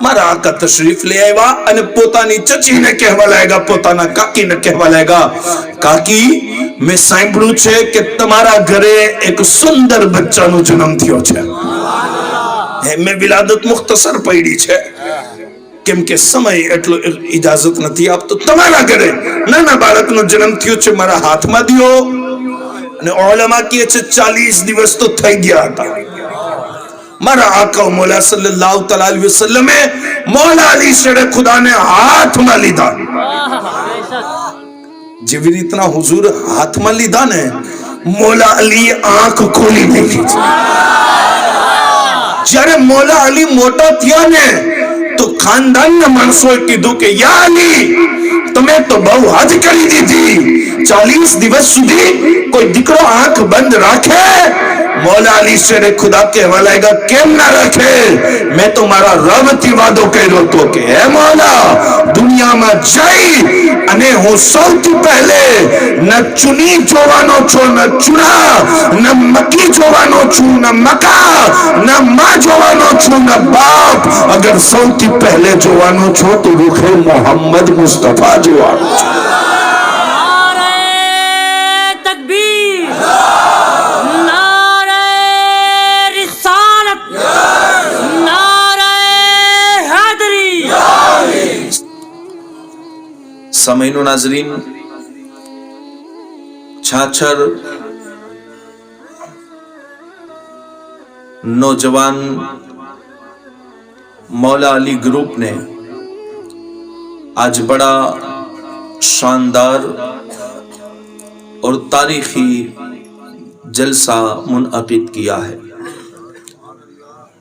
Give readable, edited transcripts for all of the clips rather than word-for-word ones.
મારા આકા તશરીફ લઈ આવ્યા અને પોતાની ચચીને કહેવા લાગ્યા, પોતાના કાકીને કહેવા લાગ્યા, કાકી મેં સાંભળ્યું છે કે તમારા ઘરે એક સુંદર બચ્ચાનો જન્મ થયો છે. મેં વિલાદત મુખ્તસર પડી છે કેમ કે સમય એટલો ઇજાજત નથી આપતો. તમારા ઘરે નાના બાળકનો જન્મ થયો છે, મારા હાથમાં દ્યો. અને ઉલમા કહે છે 40 દિવસ તો થઈ ગયા હતા. મારા આકા મૌલા સલ્લલ્લાહુ તઆલા અલૈહિ વસલ્લમે મૌલા અલી શેરે ખુદાને હાથમાં લીધા. જેવી રીતના હુઝુર હાથમાં લીધા ને, મૌલા અલી આંખ ખોલી નાખી છે. જ્યારે મૌલા અલી મોટા થયા ને તો ખાનદાનના માણસોએ કીધું કે યા અલી તમે તો બહુ હદ કરી દીધી. 40 દિવસ સુધી કોઈ દીકરો આંખ બંધ રાખે? મૌલા અલી શેરે ખુદા કહેવા લાગ્યા, કેમ ના રાખે? મેં તો મારા રબથી વાદો કર્યો હતો કે હે મૌલા, દુનિયામાં જઈ અને હું સૌથી પહેલે ન ચુની જોવાનો છું, ન ચુના, ન મકી જોવાનો છું, ન મકા, ન માં જોવાનો છું, ન બાપ. અગર સૌથી પહેલે જોવાનો છો તો રૂખે મોહમ્મદ મુસ્તફા જોવાનો છું. સમયનો નાઝરીન, છાછર नौजवान मौला अली ग्रुप ने आज बड़ा शानदार और तारीखी जलसा मुनअक़िद किया है।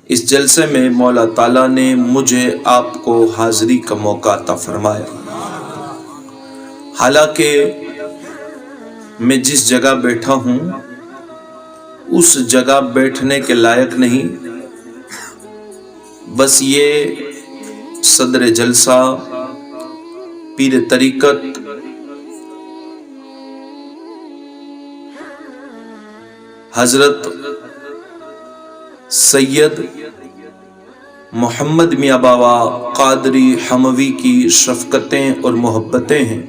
इस जलसे में मौला ताला ने मुझे आपको हाज़री का मौका अता फरमाया। हालांकि मैं जिस जगह बैठा हूँ उस जगह बैठने के लायक नहीं, बस ये सदर जलसा पीर तरीकत हजरत सैयद मोहम्मद मियां बाबा कादरी हमवी की शफ़क़तें और मोहब्बतें हैं,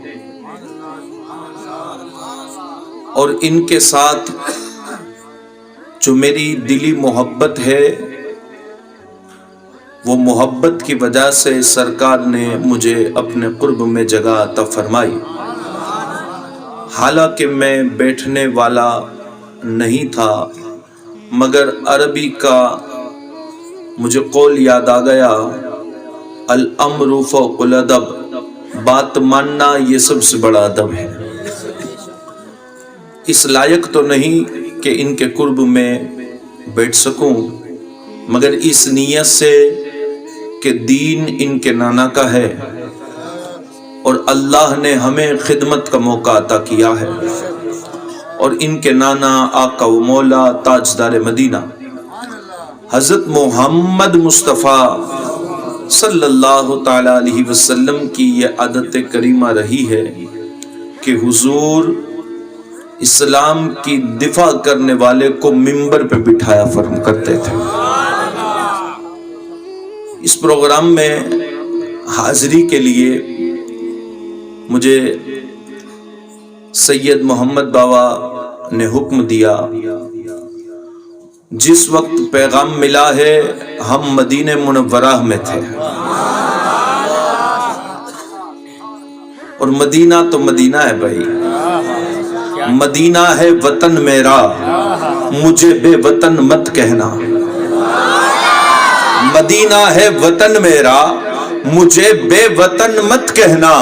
और इनके साथ जो मेरी दिली मोहब्बत है वो मोहब्बत की वजह से सरकार ने मुझे अपने कुर्ब में जगह अता फरमाई। हालांकि मैं बैठने वाला नहीं था, मगर अरबी का मुझे कौल याद आ गया, अल अम्रु फ़ौक़ुल अदब, बात मानना ये सबसे बड़ा अदब है। इस लायक तो नहीं कि इनके कुर्ब में बैठ सकूं, मगर इस नीयत से कि दीन इनके नाना का है और अल्लाह ने हमें खिदमत का मौका अता किया है, और इनके नाना आका व मौला ताजदार मदीना हज़रत मोहम्मद मुस्तफ़ा सल्लल्लाहु ताला अलैहि वसल्लम की ये आदत करीमा रही है कि हुजूर इस्लाम की दिफा करने वाले को मिंबर पे बिठाया फर्म करते थे। इस प्रोग्राम में हाजिरी के लिए मुझे सैयद मोहम्मद बाबा ने हुक्म दिया। जिस वक्त पैगाम मिला है हम मदीने मुनव्वरा में थे, और मदीना तो मदीना है भाई, मदीना है वतन मेरा, मुझे बेवतन मत कहना। मदीना है वतन मेरा, मुझे बेवतन मत कहना।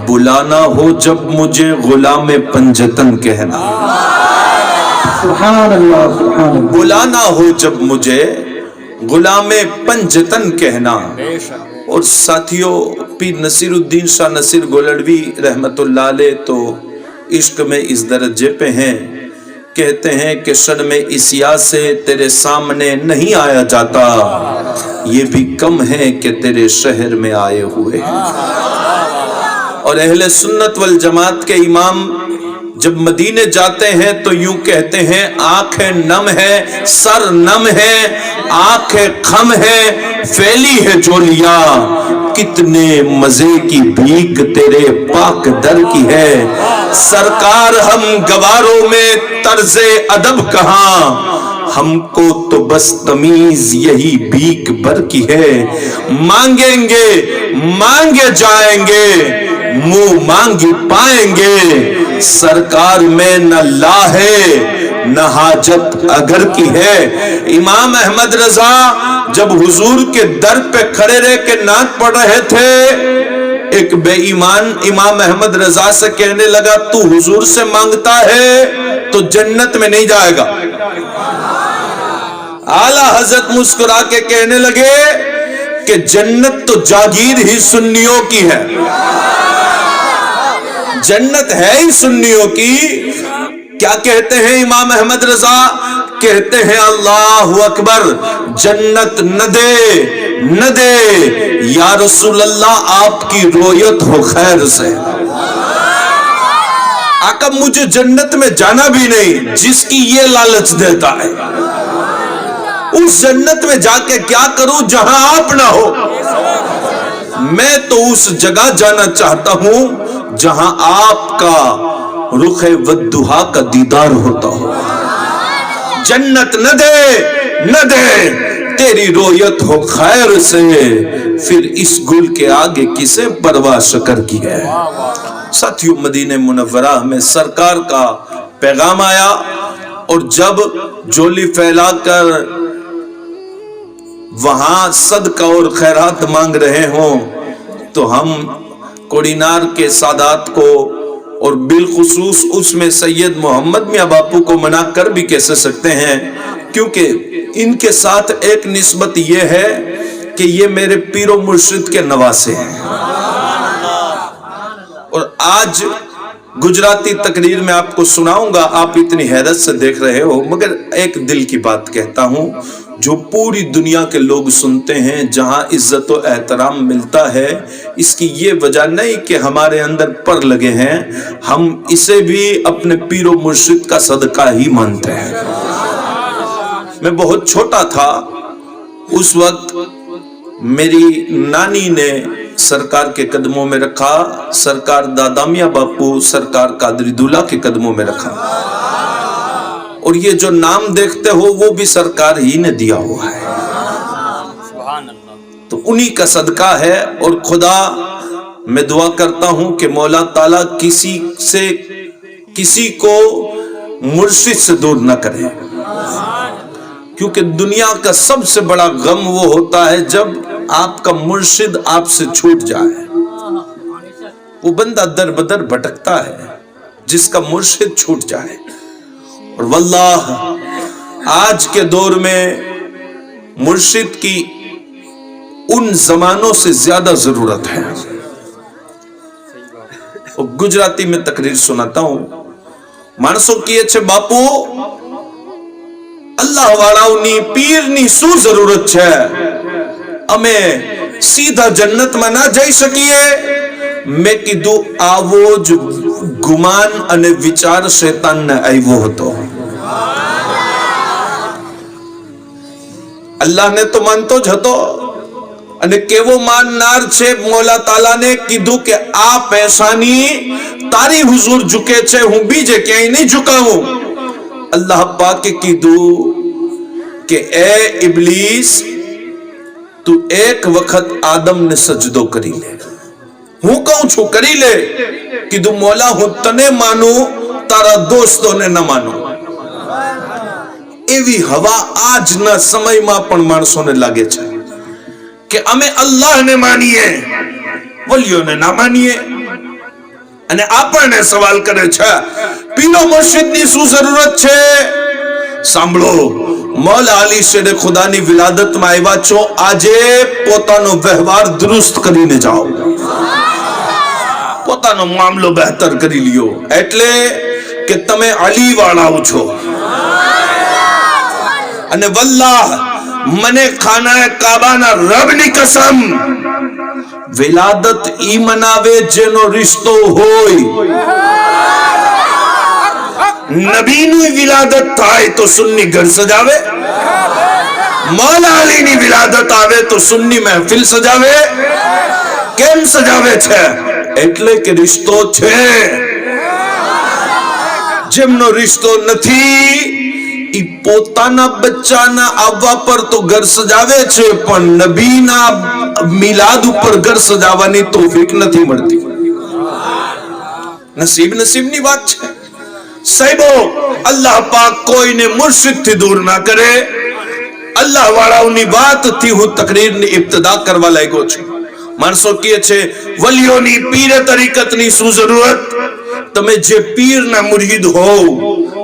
बुलाना हो जब मुझे गुलाम पंजतन कहना। सुभान अल्लाह, सुभान अल्लाह। बुलाना हो जब मुझे गुलाम पंजतन कहना। और साथियों, पीर नसीरुद्दीन शाह नसीर गोलड़वी रहमतुल्लाह अलैह तो इश्क में इस दर्जे पे हैं, कहते हैं कि शर्म इसिया से तेरे सामने नहीं आया जाता, ये भी कम है कि तेरे शहर में आए हुए हैं। और अहले सुन्नत वल जमात के इमाम جب مدینے جاتے ہیں تو یوں کہتے ہیں آنکھیں نم ہے، سر نم ہے، آنکھیں خم ہے، پھیلی ہے جولیا، کتنے مزے کی بھیک تیرے پاک در کی ہے۔ سرکار ہم گواروں میں طرز ادب کہاں، ہم کو تو بس تمیز یہی بھیک بھر کی ہے۔ مانگیں گے مانگے جائیں گے، منہ مانگی پائیں گے، سرکار میں نہ لا ہے نہ حاجت اگر کی ہے۔ امام احمد رضا جب حضور کے در پہ کھڑے رہ کے نعت پڑھ رہے تھے، ایک بے ایمان امام احمد رضا سے کہنے لگا تو حضور سے مانگتا ہے تو جنت میں نہیں جائے گا۔ اعلیٰ حضرت مسکرا کے کہنے لگے کہ جنت تو جاگیر ہی سنیوں کی ہے، جنت ہے ہی سنیوں کی۔ کیا کہتے ہیں امام احمد رضا؟ کہتے ہیں اللہ اکبر، جنت نہ دے نہ دے یا رسول اللہ آپ کی رویت ہو خیر سے۔ آقا مجھے جنت میں جانا بھی نہیں، جس کی یہ لالچ دیتا ہے۔ اس جنت میں جا کے کیا کروں جہاں آپ نہ ہو؟ میں تو اس جگہ جانا چاہتا ہوں جہاں آپ کا رخ ودھا کا دیدار ہوتا ہو۔ جنت نہ دے نہ دے تیری رویت ہو خیر سے، پھر اس گل کے آگے کسے پرواہ شکر کی ہے۔ ساتھیو، مدینہ منورہ میں سرکار کا پیغام آیا، اور جب جولی پھیلا کر وہاں صدقہ اور خیرات مانگ رہے ہوں تو ہم کوڑینار کے سادات کو اور بالخصوص اس میں سید محمد میاں باپو کو منع کر بھی کیسے سکتے ہیں، کیونکہ ان کے ساتھ ایک نسبت یہ ہے کہ یہ میرے پیر و مرشد کے نواسے ہیں۔ اور آج گجراتی تقریر میں آپ کو سناؤں گا، آپ اتنی حیرت سے دیکھ رہے ہو، مگر ایک دل کی بات کہتا ہوں جو پوری دنیا کے لوگ سنتے ہیں، جہاں عزت و احترام ملتا ہے۔ اس کی یہ وجہ نہیں کہ ہمارے اندر پر لگے ہیں، ہم اسے بھی اپنے پیر و مرشد کا صدقہ ہی مانتے ہیں۔ میں بہت چھوٹا تھا، اس وقت میری نانی نے سرکار کے قدموں میں رکھا، سرکار دادا میاں باپو سرکار قادری دولہ کے قدموں میں رکھا، اور یہ جو نام دیکھتے ہو وہ بھی سرکار ہی نے دیا ہوا ہے، تو انہی کا صدقہ ہے۔ اور خدا میں دعا کرتا ہوں کہ مولا تعالیٰ کسی کو مرشد سے دور نہ کرے، کیونکہ دنیا کا سب سے بڑا غم وہ ہوتا ہے جب آپ کا مرشد آپ سے چھوٹ جائے۔ وہ بندہ در بدر بھٹکتا ہے جس کا مرشد چھوٹ جائے۔ اور واللہ آج کے دور میں مرشد کی ان زمانوں سے زیادہ ضرورت ہے۔ اور گجراتی میں تقریر سناتا ہوں، مانسو کیے چھے باپو اللہ واڑاؤنی پیرنی سو ضرورت چھے، ہمیں سیدھا جنت میں نہ جائی سکیے، میں کدو آوو جو گمان انے وچار شیطان نے آئیو ہوتو۔ اللہ نے تو مانتو جھتو انے کیوو مان نار چھے، مولا تعالیٰ نے کدو کہ آپ ایسانی تاری حضور جھکے چھے ہوں بیجے کیا ہی نہیں جھکا ہوں۔ اللہ پاک کی دو کہ اے ابلیس تو ایک وقت آدم نے سجدو کری لے، ہوں کہوں چھو کری لے کہ دو مولا ہوں تنے مانو تارا دوستوں نے نہ مانو۔ ایوی ہوا آج نہ سمجھ ماں پن مانسوں نے لگے چھے کہ ہمیں اللہ نے مانیے ولیوں نے نہ مانیے، انہیں آپا نے سوال کرے چھے پیلو مرشد نی سو ضرورت چھے۔ سامبلو مولا علی شیر خدا نی ولادت میں آئیوا چھو آجے پوتانو وہوار درست کری نے جاؤ، پوتانو معاملو بہتر کری لیو، ایٹلے کہ تمہیں علی والا چھو۔ انہیں واللہ منے کھانا ہے کعبانہ رب نی قسم ولادت ای مناوے جنو رشتو ہوئی، નબીની વિલાદત થાય તો સુન્ની ઘર સજાવે, મૌલા અલીની વિલાદત આવે તો સુન્ની મહેફિલ સજાવે. કેમ સજાવે છે? એટલે કે રિશ્તો છે. જેમનો રિશ્તો નથી ઈ પોતાના બચ્ચાના આવવા પર તો ઘર સજાવે છે, પણ નબીના મિલાદ ઉપર ઘર સજાવવાની તૌફીક નથી મળતી. નસીબની વાત છે સાહેબો. અલ્લાહ પાક કોઈને મુર્શિદ થી દૂર ના કરે. અલ્લાહ વાળાઓની વાતથી હું તકરીરની ઇબ્તિદા કરવા લાગ્યો છું. માણસો કહે છે વલીઓની પીર તરીકતની શું જરૂરત? તમે જે પીરના મુરીદ હોવ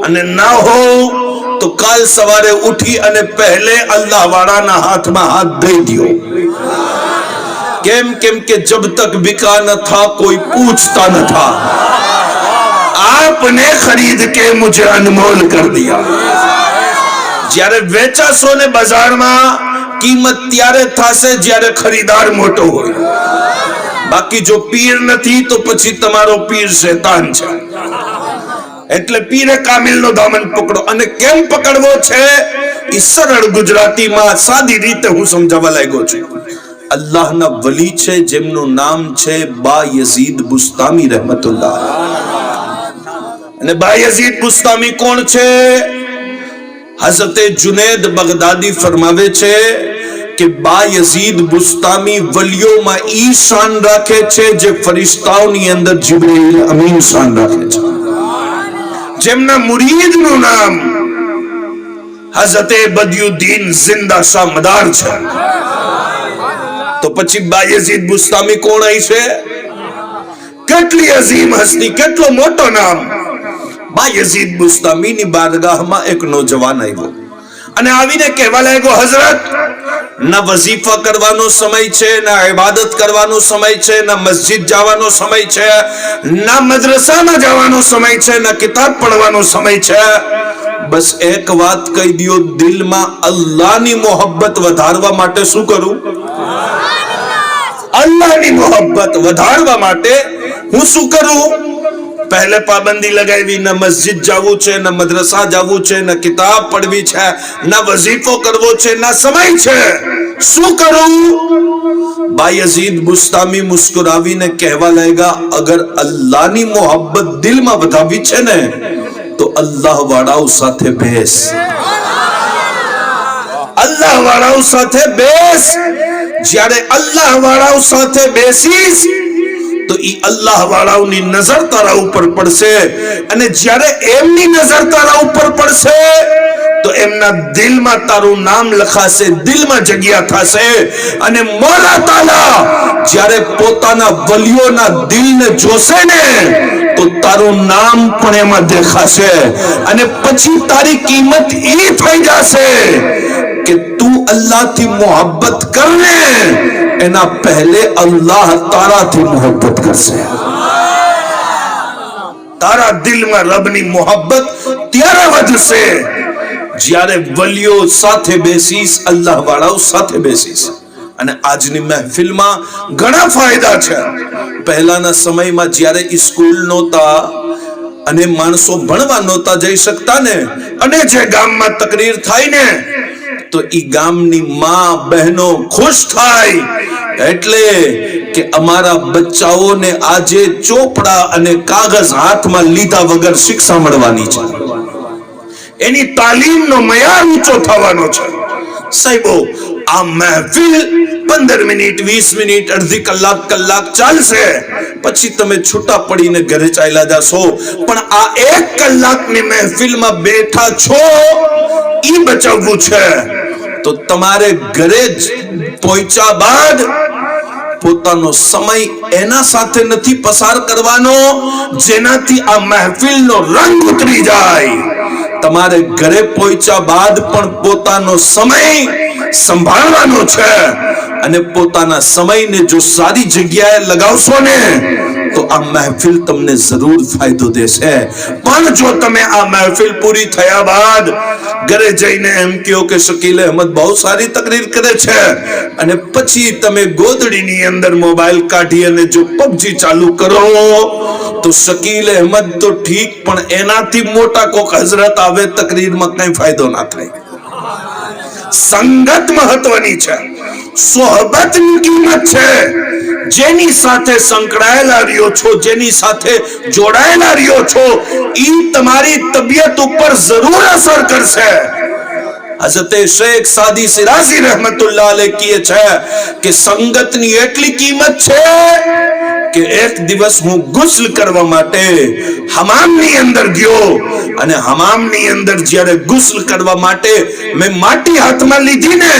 અને ના હોવ તો કાલ સવારે ઉઠી અને પહેલે અલ્લાહ વાળાના હાથમાં હાથ દઈ દો. કેમ કે જબ તક बिका न था कोई पूछता न था, आपने खरीद के मुझे अनमोल कर दिया. જ્યારે વેચાશો ને બજારમાં કિંમત ત્યારે થશે જ્યારે ખરીદાર મોટો હોય. બાકી જો પીર નથી તો પછી તમારો પીર શૈતાન છે. એટલે પીરે કામિલ નો દામન પકડો. અને કેમ પકડવો છે એ સરળ ગુજરાતીમાં સાદી રીતે હું સમજાવવા લાગ્યો છું. અલ્લાહના વલી છે જેમનું નામ છે બા યઝીદ બુસ્તામી રહેમતુલ્લાહ. અને બા યઝીદ બુસ્તામી કોણ છે? હઝરતે જુનૈદ બગદાદી ફરમાવે છે કે બા યઝીદ બુસ્તામી વલીઓમાં ઈ શાન રાખે છે જે ફરિશ્તાઓની અંદર જિબ્રીલ અમીન શાન રાખે છે. જેમના મુરીદનું નામ હઝરતે બદયુદ્દીન જિંદા શાહ મદાર છે. તો પછી બા યઝીદ બુસ્તામી કોણ છે? કેટલી અઝીમ હસ્તી, કેટલો મોટો નામ. બા યઝીદ બુસ્તામીની બારગાહમાં એક નોજવાન આવ્યો અને આવીને કહેવા લાગ્યો, હઝરત, ના વઝીફા કરવાનો સમય છે, ના ઇબાદત કરવાનો સમય છે, ના મસ્જિદ જવાનો સમય છે, ના મદ્રસામાં જવાનો સમય છે, ના કિતાબ પડવાનો સમય છે. બસ એક વાત કહી દો, દિલમાં અલ્લાહની મોહબ્બત વધારવા માટે શું કરું? અલ્લાહની મોહબ્બત વધારવા માટે હું શું કરું? પહેલે પાબંદી લગાવી, ના મસ્જિદ જવું છે, ના મદ્રસા જવું છે, ના કિતાબ પડવી છે, ના વઝીફો કરવો છે, ના સમય છે. શું કરું? બા યઝીદ બુસ્તામી મુસ્કુરાવીને કહેવા લાગ્યા, અગર અલ્લાહની મોહબ્બત દિલમાં વધારવી છે ને તો અલ્લાહ વાળાઓ સાથે બેસ. અલ્લાહ વાળાઓ સાથે બેસ. જ્યારે અલ્લાહ વાળાઓ સાથે બેસીસ તો ઈ અલ્લાહ વાળાઓની નજર તારા ઉપર પડશે. અને જ્યારે એમની નજર તારા ઉપર પડશે તો એમના દિલમાં તારું નામ લખાશે, દિલમાં જગ્યા થશે. અને મોલા તાલા જ્યારે પોતાના વલીઓના દિલને જોશે ને તો તારું નામ પણ એમાં દેખાશે. અને પછી તારી કિંમત એ થઈ જશે કે તું અલ્લાહથી મોહબ્બત કરને એના પહેલે અલ્લાહ તારાથી મોહબ્બત કરશે. તારા દિલમાં રબની મોહબ્બત ત્યારે વધશે જ્યારે વલીઓ સાથે બેસીસ, અલ્લાહ વાળાઓ સાથે બેસીસ. અને આજની મહેફિલમાં ઘણા ફાયદા છે. પહેલાના સમયમાં જ્યારે સ્કૂલ નહોતા અને માણસો ભણવા નહોતા જઈ શકતા ને, અને જે ગામમાં તકરીર થાય ને તો ઈ ગામની માં બહેનો ખુશ થાય. એટલે કે અમારા બચ્ચાઓને આજે ચોપડા અને કાગળ હાથમાં લીધા વગર શિક્ષા મળવાની છે. એની તાલીમનો મયાર ઊંચો થવાનો છે. સાહેબો, આ મહેફિલ 15 મિનિટ, 20 મિનિટ, અડધી કલાક ચાલશે. પછી તમે છૂટા પડીને ઘરે ચાલ્યા જશો. પણ આ 1 કલાકની મહેફિલમાં બેઠા છો, ઈ બચાવવું છે. તો તમારે ઘરે જ પહોંચ્યા બાદ પોતાનો સમય એના સાથે નથી પસાર કરવાનો જેનાથી આ મહેફિલનો રંગ ઉતરી જાય. તમારે ઘરે પહોંચ્યા બાદ પણ પોતાનો સમય સંભાળવાનો છે. અને પોતાના સમયને જો સારી જગ્યાએ લગાવશો ને તો આ મહેફિલ તમને જરૂર ફાયદો દેશે. પણ જો તમે આ મહેફિલ પૂરી થયા બાદ ઘરે જઈને એમ કહો કે શકીલ અહેમદ બહુ સારી તકરીર કરે છે, અને પછી તમે ગોદડીની અંદર મોબાઈલ કાઢી અને જો પબજી ચાલુ કરો તો શકીલ અહેમદ તો ઠીક, પણ એનાથી મોટા કોક હઝરત આવે તકરીરમાં કઈ ફાયદો ના થાય. સંગત મહત્વની છે, સોહબતની કિંમત છે. જેની સાથે સંકળાયેલા રહ્યો છો, જેની સાથે જોડાયેલા રહ્યો છો, ઈ તમારી તબિયત ઉપર જરૂર અસર કરશે. હઝરત શેખ સાદી શિરાઝી રહેમતુલ્લાહ અલૈહ કહે છે કે સંગતની એટલી કિંમત છે કે એક દિવસ હું ગુસ્લ કરવા માટે હમામની અંદર ગયો, અને હમામની અંદર જ્યારે ગુસ્લ કરવા માટે મેં માટી હાથમાં લીધી ને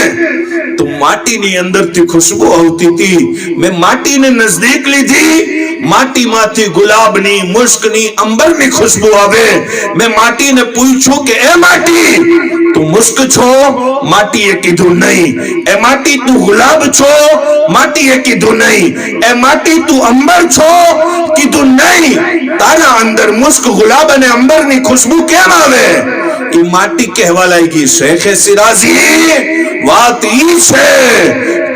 તો માટીની અંદરથી ખુશ્બુ આવતી હતી. મેં માટીને નજદીક લીધી, માટીમાંથી ગુલાબની, મુશ્કની, અંબરની ખુશ્બુ આવે. મેં માટીને પૂછ્યું કે એ માટી તું મુશ્ક છો? માટીએ કીધું નહીં. એ માટી તું ગુલાબ છો? માટીએ કીધું નહીં. એ માટી તું અંબર છો? કીધું નહીં. તારા અંદર મુશ્ક, ગુલાબ અને અંબરની ખુશ્બુ કેમ આવે? એ માટી કહેવા લાગી શેખ શિરાઝી વાત ઈ છે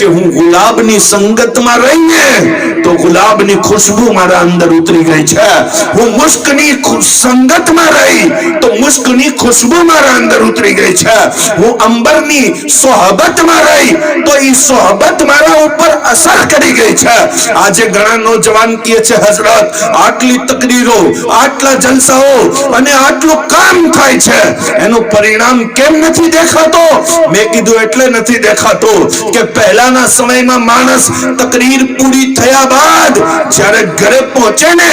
કે હું ગુલાબની સંગતમાં રહીને તો ગુલાબની ખુશ્બુ મારા અંદર ઉતરી ગઈ છે. હું મુશ્કની સંગતમાં રહી તો મુશ્કની ખુશ્બુ મારા અંદર ઉતરી ગઈ છે. હું અંબરની સોહબતમાં રહી તો એ સોહબત મારા ઉપર અસર કરી ગઈ છે. આજે ઘણા નોજવાન કહે છે હઝરત આટલી તકરીરો, આટલા જલસાઓ અને આટલું કામ થાય છે, એનું પરિણામ કેમ નથી દેખાતો? મેં કીધું એટલે નથી દેખાતો કે પહેલાના સમયમાં માણસ તકરીર પૂરી થયા બાદ જ્યારે ઘરે પહોંચે ને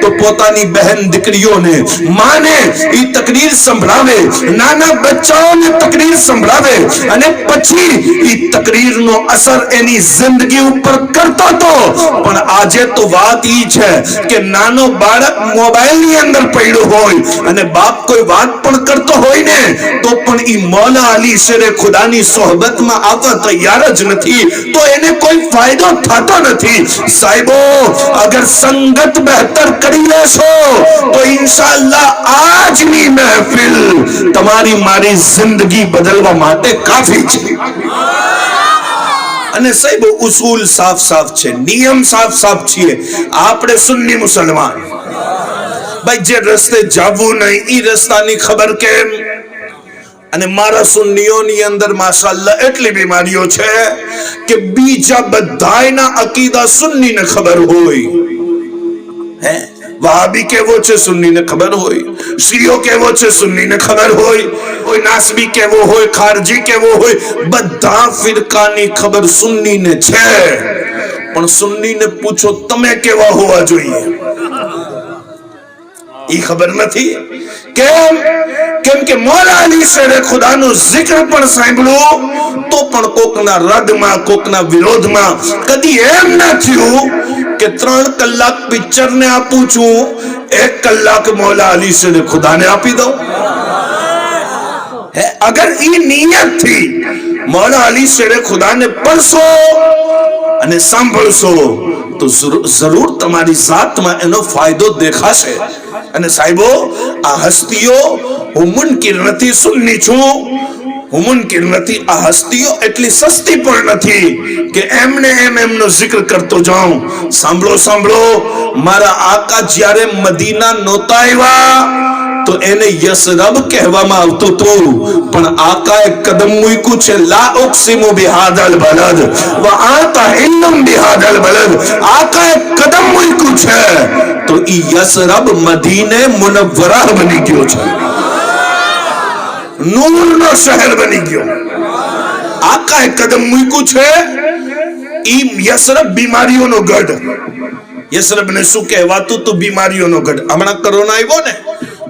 તો પોતાની બહેન દીકરીઓને, માને એ તકરીર સંભળાવે, નાના બચ્ચાઓને તકરીર સંભળાવે, અને પછી એ તકરીરનો અસર એની જિંદગી ઉપર કરતો હતો. પણ આજે તો વાત ઈ છે કે નાનો બાળક મોબાઈલની અંદર પડ્યો હોય અને બાપ કોઈ વાત પણ કરતો હોય ને તો પણ ઈ મૌલા અલી શેરે ખુદાની સોહબતમાં આવવા તૈયાર જ નથી, તો એને કોઈ ફાયદો થતો નથી. સાહેબો, અગર સંગત બહેતર કરી લેશો તો ઇન્શાઅલ્લાહ આજની મહેફિલ તમારી મારી જિંદગી બદલવા માટે કાફી છે. અને સાહેબ ઉસૂલ સાફ સાફ છે, નિયમ સાફ સાફ છે. આપણે સુન્ની મુસલમાન ભાઈ, જે રસ્તે જવું નહીં ઈ રસ્તાની ખબર કેમ? અને મારા સુન્નીઓની અંદર માશાઅલ્લાહ એટલી બીમારીઓ છે કે બીજા બધાયના અકીદા સુન્નીને ખબર હોય. હે, વહાબી કેવો છે સુન્નીને ખબર હોય, શિયો કેવો છે સુન્નીને ખબર હોય, કોઈ નાસબી કેવો હોય, ખારજી કેવો હોય, બધા ફિરકાની ખબર સુન્નીને છે. પણ સુન્નીને પૂછો તમે કેવા હોવા જોઈએ, ઈ ખબર નથી. કેમ? કેમ કે મૌલા અલી શેરે ખુદાનું જિક્ર પણ સાંભળ્યું તો પણ કોકના રદમાં, કોકના વિરોધમાં કદી એમ ના થયું કે 3 કલાક પિક્ચરને આપું છું, 1 કલાક મૌલા અલી શેરે ખુદાને આપી દઉં. હે, અગર ઈ નિયત થી મૌલા અલી શેરે ખુદાને પડશો અને સાંભળશો તો જરૂર તમારી જાતમાં એનો ફાયદો દેખાશે. અને સાહેબો, આ હસ્તીઓ, હું મુનકિર નથી, સુન્ની છું, હું મુનકિર નથી. આ હસ્તીઓ એટલી સસ્તી પણ નથી કે એમને એમનો જિક્ર કરતો જાઉં. સાંભળો સાંભળો, મારા આકા જ્યારે મદીના નહોતા આવ્યા તો એને યસરબ કહેવામાં આવતું હતું, પણ આકાએ કદમ મૂક્યું છે લા ઉક્સિમુ બિહાદલ બલદ વ આતા ઇલ્લમ બિહાદલ બલદ. આકાએ કદમ મૂક્યું છે તો ઈ યસરબ મદીને મુનવ્વરા બની ગયો છે, નૂરનો શહેર બની ગયો. આકાએ કદમ મૂક્યું છે. ઈ યસરબ બીમારીઓનો ગઢ. યસરબને શું કહેવાતું? તો બીમારીઓનો ગઢ. હમણાં કોરોના આવ્યો ને,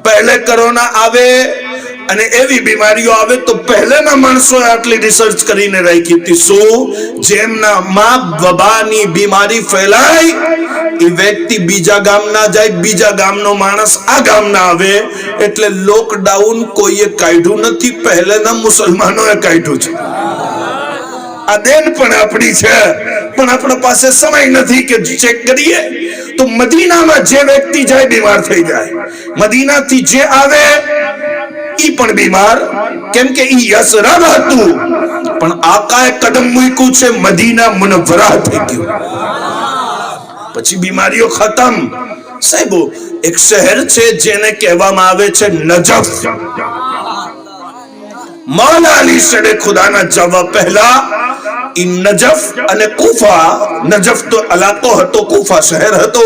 પહેલે કોરોના આવે અને એવી બીમારીઓ આવે તો પહેલેના માણસોએ આટલી રિસર્ચ કરીને રાખી હતી. શું? જેમનામાં વબાની બીમારી ફેલાય એ વ્યક્તિ બીજા ગામ ના જાય, બીજા ગામનો માણસ આ ગામ ના આવે. એટલે લોકડાઉન કોઈએ કાઢ્યું નથી, પહેલેના મુસલમાનોએ કાઢ્યું છે. આ દેન પણ આપણી છે, પણ આપણા પાસે સમય નથી કે ચેક કરીએ. તો મદીનામાં જે વ્યક્તિ જાય બીમાર થઈ જાય, મદીનાથી જે આવે ઈ પણ બીમાર, કેમ કે ઈ યસરબ હતું, પણ આકાએ કદમ મૂક્યું છે મદીના મુનવ્વરા થઈ ગયું, પછી બીમારીઓ ખતમ. સાહેબો, એક શહેર છે જેને કહેવામાં આવે છે નજફ. મૌલા અલી શેરે ખુદાના જવા પહેલા ઈ નજફ અને કુફા, નજફ તો ઇલાકો હતો, કુફા શહેર હતો.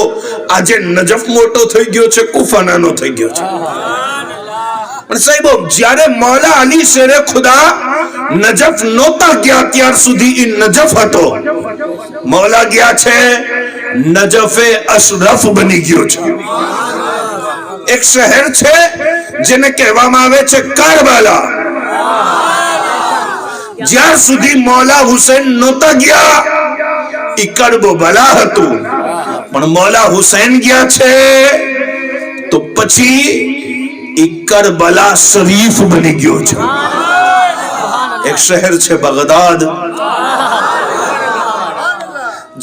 આજે નજફ મોટો થઈ ગયો છે, કુફા નાનો થઈ ગયો છે. પણ સાહેબો, જ્યારે મૌલા અલી શેરે ખુદા નજફ નહોતા ગયા ત્યાર સુધી ઈ નજફ હતો. મૌલા ગયા છે, નજફે અશરફ બની ગયો છે. એક શહેર છે જેને કહેવામાં આવે છે કરબલા. જ્યાર સુધી મૌલા હુસૈન નહોતા ગયા ઈ કરબલા હતું, પણ મૌલા હુસૈન ગયા છે તો પછી ઈ કરબલા શરીફ બની ગયો છે. એક શહેર છે બગદાદ.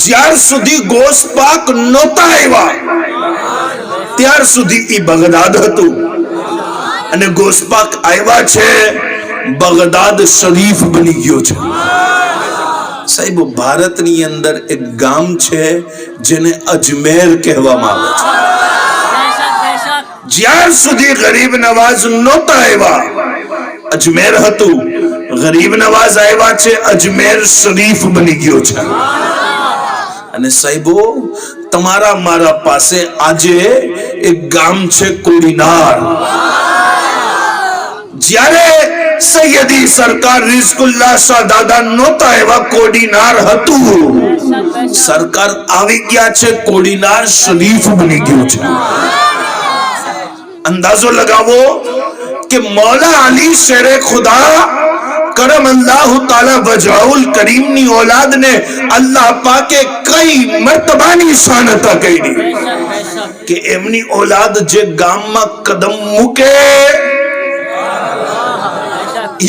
જ્યાર સુધી ગોશ પાક નહોતા આવ્યા ત્યાર સુધી ઈ બગદાદ હતું, અને ગોશ પાક આવ્યા છે, બગદાદ શરીફ બની ગયો છે. સાહેબ, ભારતની અંદર એક ગામ છે જેને અજમેર કહેવામાં આવે છે. જ્યાર સુધી ગરીબ નવાઝ નહોતા આવ્યા અજમેર હતું, ગરીબ નવાઝ આવ્યા છે, અજમેર શરીફ બની ગયો છે. અને સાહેબો, તમારા મારા પાસે આજે એક ગામ છે કોડીનાર. જ્યારે સૈયદી સરકાર રિઝકુલ્લાહ શાહ દાદા નહોતા એવા કોડીનાર હતું, સરકાર આવી ગયા છે, કોડીનાર શરીફ બની ગયું છે. અંદાજો લગાવો કે મૌલા અલી શેરે ખુદા કરમ અલ્લાહ તાલા વજહુલ કરીમ ની औलाद ने अल्लाह पाके कई मर्तबानी शान अता કરી કે એમની औलाद જે ગામમાં કદમ મૂકે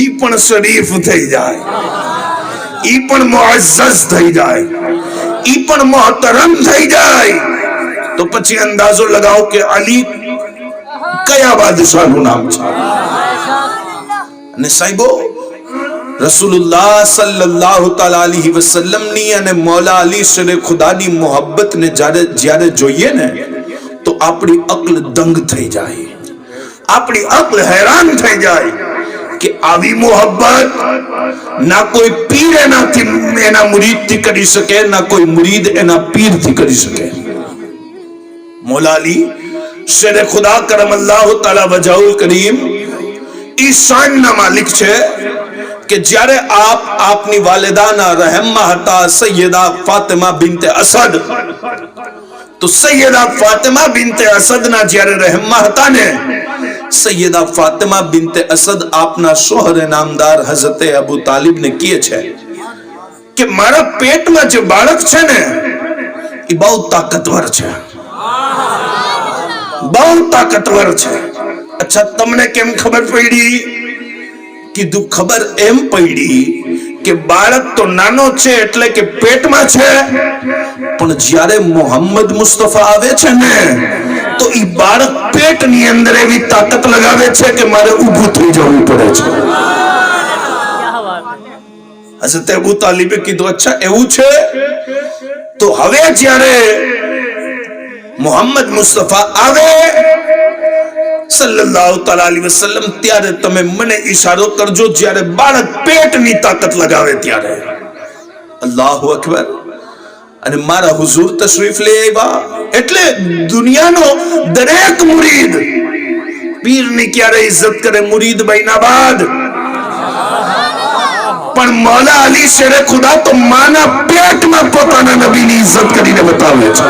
ઈ પણ શરીફ થઈ જાય, ઈ પણ મુઅઝ્ઝઝ થઈ જાય, ઈ પણ મોહતરમ થઈ જાય. તો પછી અંદાજો લગાવો કે અલી કયા બાદશાહનું નામ છે. અને સાહેબો, રસૂલુલ્લાહ સલ્લલ્લાહુ તઆલા અલૈહિ વસલ્લમ ની અને મૌલા અલી શેરે ખુદાની મોહબ્બત ને જ્યારે જોઈએ ને તો આપણી અક્લ દંગ થઈ જાય, આપણી અક્લ હેરાન થઈ જાય કે આવી મોહબ્બત ના કોઈ પીર એના મુરીદ થી કરી શકે, ના કોઈ મુરીદ એના પીર થી કરી શકે. મૌલા અલી શેરે ખુદા કરમ અલ્લાહ તઆલા વજહુલ કરીમ ઈ શાન ના માલિક છે કે જ્યારે આપની વાલિદાના રહેમમાં હતા સૈયદા ફાતિમા બિન્તે અસદ, તો સૈયદા ફાતિમા બિન્તે અસદ ના જ્યારે રહેમમાં હતા ને, સૈયદા ફાતિમા બિન્તે અસદ આપના શોહરે નામદાર હઝરત અબુ તાલિબ ને કહે છે કે મારા પેટમાં જે બાળક છે ને એ બહુ તાકાતવર છે, બહુ તાકાતવર છે. અચ્છા, તમને કેમ ખબર પડી? કીધું ખબર એમ પડી કે બાળક તો નાનો છે એટલે કે પેટમાં છે, પણ જ્યારે મોહમ્મદ મુસ્તફા આવે છે ને તો ઈ બાળક પેટની અંદર એવી તાકાત લગાવે છે કે મારે ઊભું થઈ જવું પડે છે. હઝરત અબુ તાલિબે કીધું અચ્છા એવું છે, તો હવે જ્યારે મોહમ્મદ મુસ્તફા આવે સલ્લલ્લાહુ તઆલા અલૈહિ વસલ્લમ ત્યારે તમે મને ઈશારો કરજો જ્યારે બાળક પેટની તાકાત લગાવે ત્યારે. અલ્લાહુ અકબર. અને મારા હુઝુર તશરીફ લઈ આવ્યા એટલે દુનિયાનો દરેક મુરીદ પીરની ક્યારે ઇજ્જત કરે મુરીદ બન્યા બાદ, પણ મૌલા અલી શેરે ખુદા તો માના પેટમાં પોતાના નબીની ઇજ્જત કરીને બતાવે છે.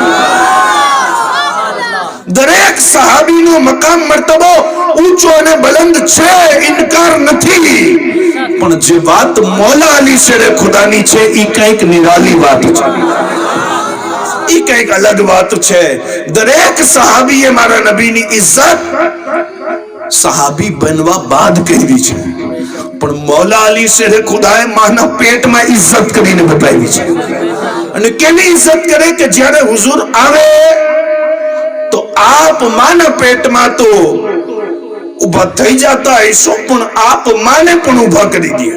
દરેક સહાબીનો મકામ મર્તબો ઊંચો અને બલંદ છે, ઇનકાર નથી, પણ જે વાત મૌલા અલી શેરે ખુદાની છે ઈ કંઈક નિરાલી વાત છે, ઈ કંઈક અલગ વાત છે. દરેક સહાબીએ મારા નબીની ઇજ્જત સહાબી બનવા બાદ કરી છે, પણ મૌલા અલી શેર ખુદાએ માના પેટમાં ઇજ્જત કરીને બતાવી છે. અને કેવી ઇજ્જત કરે કે જ્યારે હુઝુર આવે તો આપ માના પેટમાં તો ઉભા થઈ જતા હશો, પણ આપ માને પણ ઉભા કરી દે.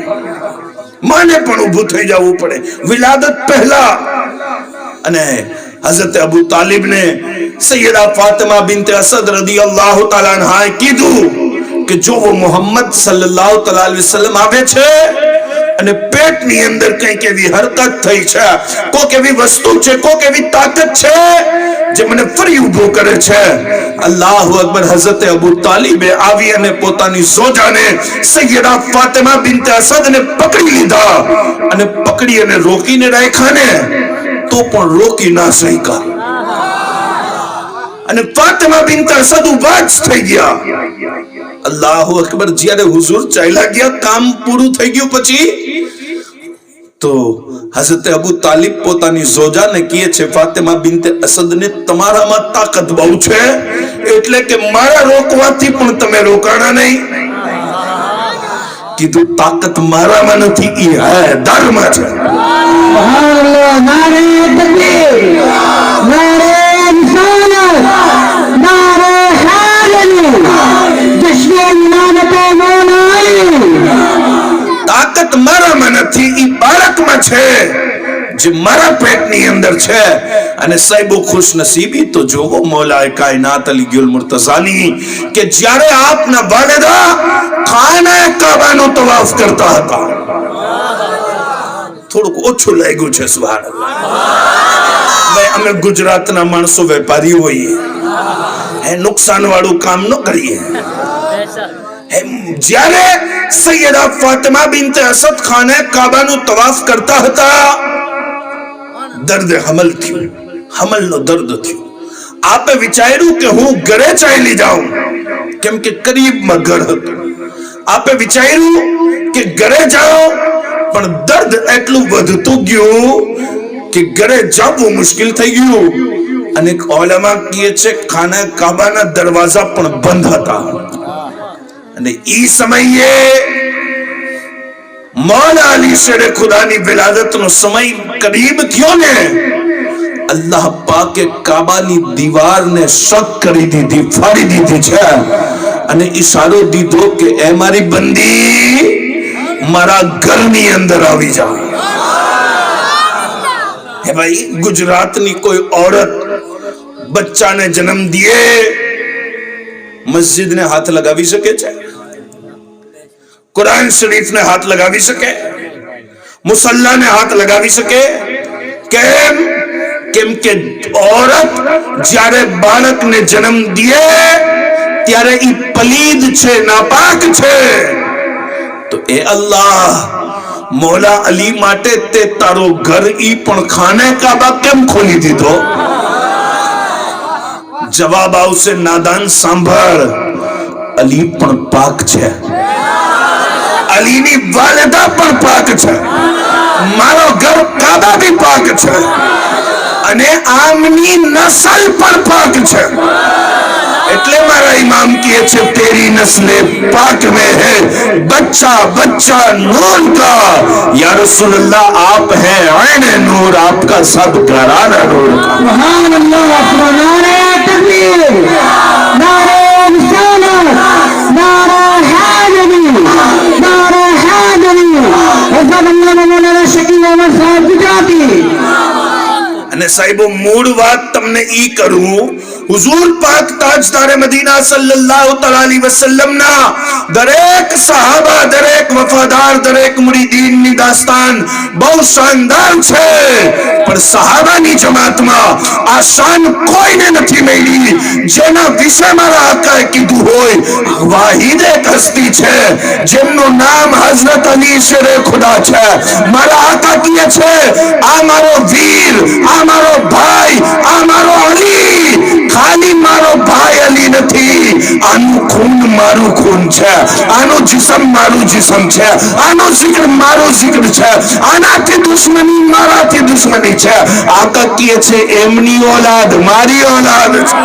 માને પણ ઊભું થઈ જવું પડે વિલાદત પહેલા. અને હઝરત અબુ તાલિબ ને સૈયદા ફાતિમા બિન્તે અસદ રદિયલ્લાહુ તઆલા અન્હાએ કીધું કે જો वो मोहम्मद सल्लल्लाहु अलैहि वसल्लम આવે છે અને પેટની અંદર કંઈક એવી હરકત થઈ છે, કોઈક એવી વસ્તુ છે, કોઈક એવી તાકાત છે જે મને ફરી ઊભો કરે છે. અલ્લાહુ અકબર. હઝરત અબુ તાલિબે આવી અને પોતાની ઝોજાને સૈયદા ફાતિમા બિન્તે અસદ ને પકડી લીધા અને પકડી અને રોકીને રાખ્યા ને તો પણ રોકી ના શક્યા. અને ફાતિમા બિન્તે અસદ ઉભા જ થઈ ગયા. અલ્લાહુ અકબર. જ્યારે હુઝુર ચાલ્યા ગયા, કામ પૂરું થઈ ગયું પછી તો હઝરત અબુ તાલિબ પોતાની ઝોજાને કહે છે, ફાતિમા બિન્તે અસદને તમારામાં તાકાત બહુ છે એટલે કે મારા રોકવાથી પણ તમે રોકાણા નહીં. કીધું તાકાત મારામાં નથી, ઈ હૈદરમાં છે. સુબહાનઅલ્લાહ. નારે તકબીર, નારે રિસાલત, નારે હાલની, જશ્ન ઇમામત મૌલા અલી. તાકાત મારામાં નથી, ઈ બાળકમાં છે જે મારા પેટની અંદર છે. અને સાહેબો ખુશનસીબી તો જોવો મૌલાએ કાયનાત અલી ગુલ મુર્તઝાની કે જ્યારે આપના વાલિદા ખાના કાબાનો તવાફ કરતા હતા. થોડુંક ઓછું લાગ્યું છે. સુબહાનઅલ્લાહ. ભાઈ અમે ગુજરાતના માણસો વેપારી હોઈએ, નુકસાન વાળું કામ ન કરીએ. જ્યારે સૈયદા ફાતિમા બિન્તે અસદ ખાને કાબાનું તવાફ કરતા હતા, દર્દ હમલ થયું, હમલનો દર્દ થયું. આપે વિચાર્યું કે હું ઘરે ચાલી જાઉં, કેમ કે કરીબમાં ઘર હતું. આપે વિચાર્યું કે ઘરે જાઓ, પણ દર્દ એટલું વધતું ગયું કે ઘરે જવું મુશ્કેલ થઈ ગયું. અને ઉલેમા કહે છે ખાના કાબાના દરવાજા પણ બંધ હતા. અને ઈ સમયે મૌલા અલી શેરે ખુદાની વિલાદતનો સમય કરીબ થયો ને, અલ્લાહ પાકે કાબાની દીવારને શક કરી દીધી, ફાડી દીધી છે. અને ઈશારો દીધો કે એ મારી બંદી મારા ઘરની અંદર આવી જા. હે ભાઈ, ગુજરાતની કોઈ औरत બચ્ચાને જન્મ દે મસ્જિદને હાથ લગાવી શકે છે? कुरान शरीफ ने हाथ लगावी सके? मुसल्ला ने हाथ लगावी सके? केम? केम के औरत જ્યારે બાળકને જન્મ દે ત્યારે ઈ પલીદ છે, નાપાક છે. તો એ અલ્લાહ મૌલા અલી માટે તે તારો ઘર ઈ પણ ખાને કાબા કેમ ખોલી દીધો? જવાબ આવશે નાદાન સાંભળ, અલી પણ પાક છે, અલીની વાલિદા પણ પાક છે, મારો ઘર કાબા भी પાક છે, અને આમની નસ્લ પણ પાક છે. એટલે મારા ઇમામ કહે છે તેરી નસ્લે પાક में है बच्चा बच्चा नूर का. या रसूलल्लाह आप हैं ऐन नूर, आपका सब घराना नूर का. सुभान अल्लाह. नारे तकबीर, नारे रिसालत, नारे हैदरी, नारे हैदरी. हज़रत मौलाना शकील अहमद साहब गुजराती. અને સાહેબો મૂળ વાત તમને ઈ કરું, હુઝુર પાક તાજદારે મદીના સલ્લલ્લાહુ અલૈહિ વસલ્લમ ના દરેક સહાબા, દરેક વફાદાર, દરેક મુરીદીનની દાસ્તાન બહુ શાનદાર છે. પણ સહાબાની જમાતમાં આ શાન કોઈને નથી મળી જેના વિશે મારા આકાએ કીધું હોય. વાહિદ એક હસ્તી છે જેમનું નામ હઝરત અલી શેરે ખુદા છે. મારા આકા કહે છે આ મારો વીર, આ મારો ભાઈ, આ મારો અલી ખાલી મારો ભાઈ અલી નથી, આનું ખૂન મારું ખૂન છે, આનું जिस्म મારું जिस्म છે, આનો जिक्र મારો जिक्र છે, આનાથી દુશ્મની મારાથી દુશ્મની છે. આકા કહે છે એમની औलाद મારી औलाद છે.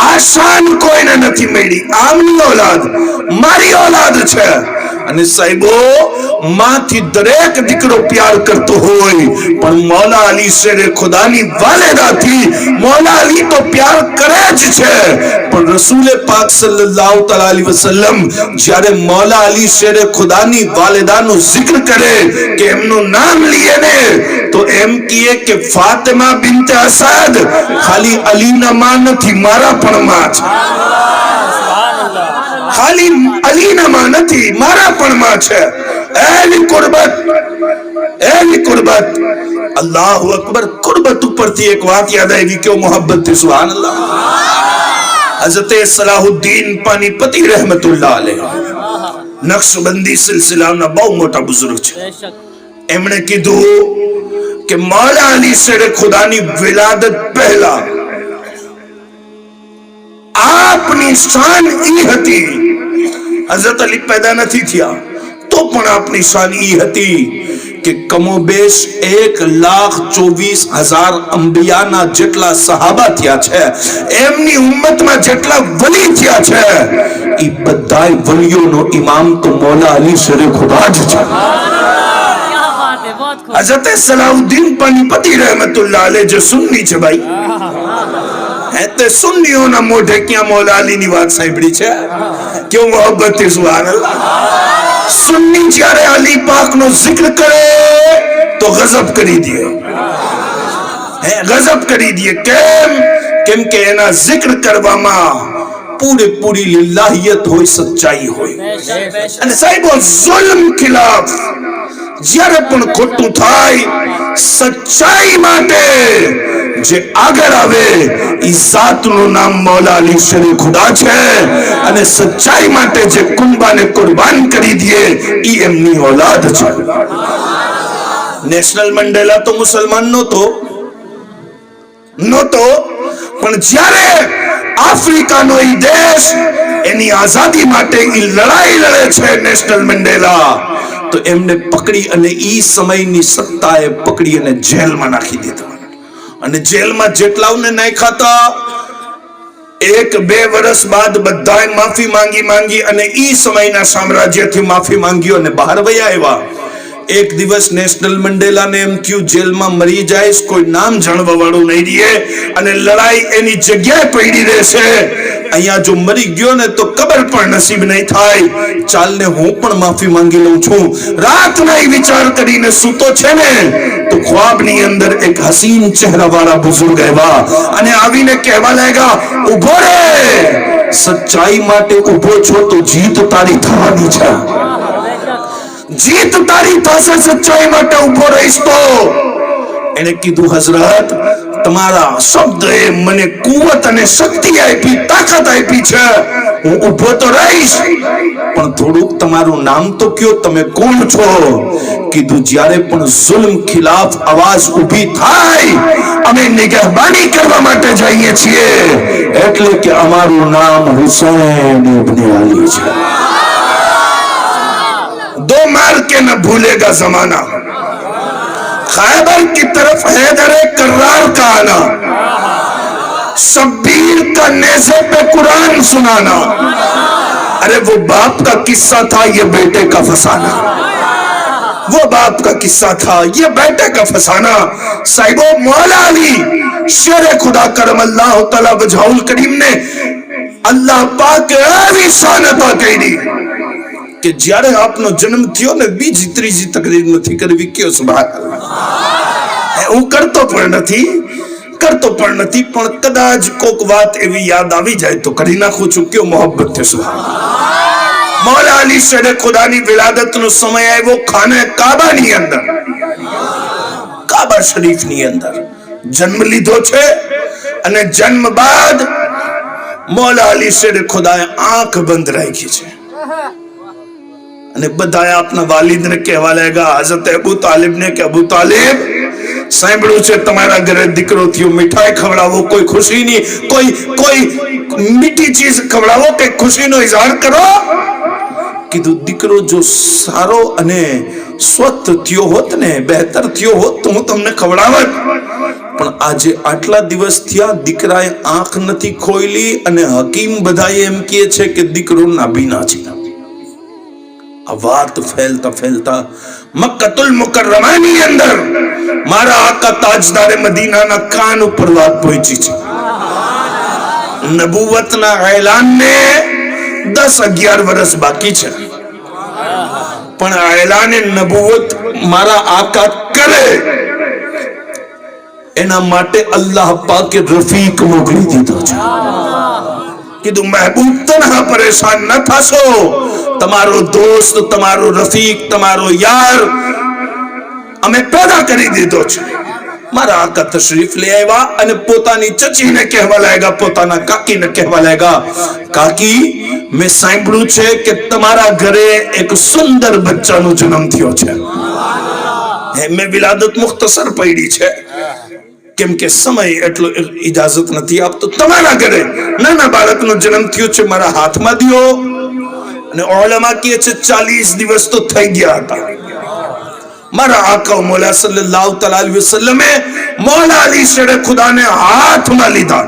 આ શાન કોઈને નથી મળી. આમની ઓલાદ મારી ઓલાદ છે. અને સાહેબો માંથી દરેક દીકરો પ્યાર કરતો હોય, પણ મૌલા અલી શેરે ખુદાની વાલિદાથી મૌલા અલી તો પ્યાર કરે જ છે. પણ રસૂલે પાક સલ્લલ્લાહુ તઆલા અલૈહિ વસલ્લમ જ્યારે મૌલા અલી શેરે ખુદાની વાલિદાનો જિક્ર કરે કે એમનું નામ લીએ ને તો એમ કહે કે ફાતિમા બિન્તે અસદ ખાલી અલીના માં નથી, મારા પણ માં છે. ખાલી અલીના માં નથી, મારા પણ માં છે. એની કુરબત અલ્લાહુ અકબર. કુરબત ઉપરથી એક વાત યાદ આવી કે મોહબ્બત થી. સુભાનઅલ્લાહ. હઝરત સલાહુદ્દીન પાનીપતિ રહેમતુલ્લાહ અલૈહ નક્શબંધી સિલસિલાના બહુ મોટા બુઝુર્ગ છે. એમણે કીધું કે મૌલા અલી શેરે ખુદાની વિલાદત પહેલા આપની શાન ઈ હતી. હઝરત અલી પેદા નથી થયા તો પણ આપની શાન ઈ હતી કે કમોબેશ 1,24,000 અંબિયાના જેટલા સહાબા થયા છે, એમની ઉમ્મતમાં જેટલા વલી થયા છે, ઈ બધાય વલીઓનો ઇમામ તો મૌલા અલી શેરે ખુદા જ છે. હઝરત સલાહુદ્દીન પાનીપતિ રહેમતુલ્લાહ અલૈહ જે સુન્ની છે ભાઈ, તે સુન્નીઓના મોઢે ક્યાં મૌલા અલીની વાત સાંભળી છે? ક્यों મોહબ્બત થી. સુભાનઅલ્લાહ. સુન્ની જ્યારે અલી પાકનો જિક્ર કરે તો ગજબ કરી દે. ગજબ કરી દે. કેમ કે એના જિક્ર કરવામાં પૂરેપૂરી લિલ્લાહિયત હોય, સચ્ચાઈ હોય. અને સાહેબો ઝુલ્મ ખિલાફ જ્યારે પણ ખોટું થાય, સચ્ચાઈ માટે જે આગળ આવે ઈ જાતનું નામ મૌલા અલી શેરે ખુદા છે. અને સચ્ચાઈ માટે જે કુંબાને કુરબાન કરી દે ઈ એમની ઓલાદ છે. નેશનલ મંડેલા તો મુસલમાન નહોતો, પણ જ્યારે આફ્રિકાનો ઈ દેશ એની આઝાદી માટે ઈ લડાઈ લડે છે નેશનલ મંડેલા, તો એમને પકડી અને ઈ સમયની સત્તાએ પકડી અને જેલમાં નાખી દીધા. અને જેલમાં જેટલાઓને નાખ્યા હતા, 1-2 વર્ષ બાદ બધાએ માફી માંગી અને ઈ સમયના સામ્રાજ્યથી માફી માંગી અને બહાર વયા આવ્યા. એક દિવસ નેશનલ મંડેલાને એમ થયું જેલમાં મરી જાય, કોઈ નામ જાણવા વાળું નહીં રહે અને લડાઈ એની જગ્યાએ પડી રહેશે. અહીંયા જો મરી ગયો ને તો કબર પણ નસીબ નહીં થાય. ચાલને હું પણ માફી માંગી લઉં છું. રાતના વિચાર કરીને સૂતો છે ને તો ખ્વાબની અંદર એક હસીન ચહેરા વાળા બુઝુર્ગ આવ્યા અને આવીને કહેવા લાગ્યા, ઉભો રે, સચ્ચાઈ માટે ઉભો છો તો જીત તારી થવાની છે. જીત તારી થશે સચ્ચાઈ માટે ઉભો રહીશ તો. એને કીધું, હઝરત તમારા શબ્દએ મને કુવત અને શક્તિ આપી, તાકાત આપી છે, હું ઉભો તો રહીશ, પણ થોડુંક તમારું નામ તો કયો, તમે કોણ છો? કીધું, જ્યારે પણ જુલ્મ ખિલાફ અવાજ ઊભી થાય અમે નિગહબાની કરવા માટે જઈએ છીએ, એટલે કે અમારું નામ હુસૈન ઇબ્ન અલી છે. दो मार के न भूलेगा जमाना, खैबर की तरफ हैदर कर्रार का आना, शब्बीर का नेज़े पे कुरान सुनाना, अरे वो बाप का किस्सा था ये बेटे का फसाना, वो बाप का किस्सा था ये बेटे का फसाना. साहिबो मौला अली शेरे खुदा करम अल्लाह तआला वजहुल करीम ने अल्लाह पाक एवी शान अता करी કે જ્યારે આપનો જન્મ થયો ને બીજી ત્રીજી તકરીર નથી કરવી. કયો સુભાનઅલ્લાહ. હું કરતો પણ નથી, પણ કદાચ કોક વાત એવી યાદ આવી જાય તો કરી નાખું છું. કયો મોહબ્બત છે. સુભાનઅલ્લાહ. મૌલા અલી શેરે ખુદાની વિલાદતનો સમય આવ્યો ખાને કાબાની અંદર, કાબા શરીફની અંદર જન્મ લીધો છે. અને જન્મ બાદ મૌલા અલી શેરે ખુદાએ આંખ બંધ રાખી છે. અને બધાએ આપના વાલિદને કહેવા લાગ્યા, હઝરત અબુ તાલિબને કે અબુ તાલિબ, સાંભળ્યું છે તમારા ઘરે દીકરો થયો, મીઠાઈ ખવડાવો, કોઈ ખુશીની કોઈ મીઠી ચીજ ખવડાવો કે ખુશીનો ઇઝહાર કરો. કીધું, દીકરો જો સારો અને સ્વસ્થ થયો હોત ને, બહેતર થયો હોત તો હું તમને ખવડાવત, પણ આજે આટલા દિવસ થયા દીકરાએ આંખ નથી ખોઈલી અને હકીમ બધાએ એમ કહે છે કે દીકરો નાબીના છે. આ વાત ફેલતા ફેલતા મક્કતુલ મુકર્રમાની અંદર મારા આકા તાજદારે મદીનાના કાન ઉપર વાત પહોંચી છે. નબુવતના એલાનને 10-11 વર્ષ બાકી છે, પણ એલાને નબુવત મારા આકા કરે એના માટે અલ્લાહ પાકે રફીક મોકલી દીધો છે. કીધું મહેબૂબ તનહા પરેશાન ન થશો, તમારો દોસ્ત, તમારો રફીક, તમારો યાર અમે પેદા કરી દીધો છે. મારા આકા તશરીફ લઈ આવ્યા અને પોતાની ચચીને કહેવા લાગ્યા, પોતાના કાકીને કહેવા લાગ્યા, કાકી મેં સાંભળ્યું છે કે તમારા ઘરે એક સુંદર બચ્ચાનો જન્મ થયો છે. મેં વિલાદત મુખ્તસર પડી છે કેમ કે સમય એટલો ઇજાજત નથી આપતો. તમારા ઘરે નાના બાળકનો જન્મ થયો છે, મારા હાથમાં દિયો. અને ઉલમા કહે છે 40 દિવસ તો થઈ ગયા હતા. મારા આકા મૌલા સલ્લલ્લાહુ અલૈહિ વસલ્લમે મૌલા અલી શેરે ખુદાને હાથમાં લીધા.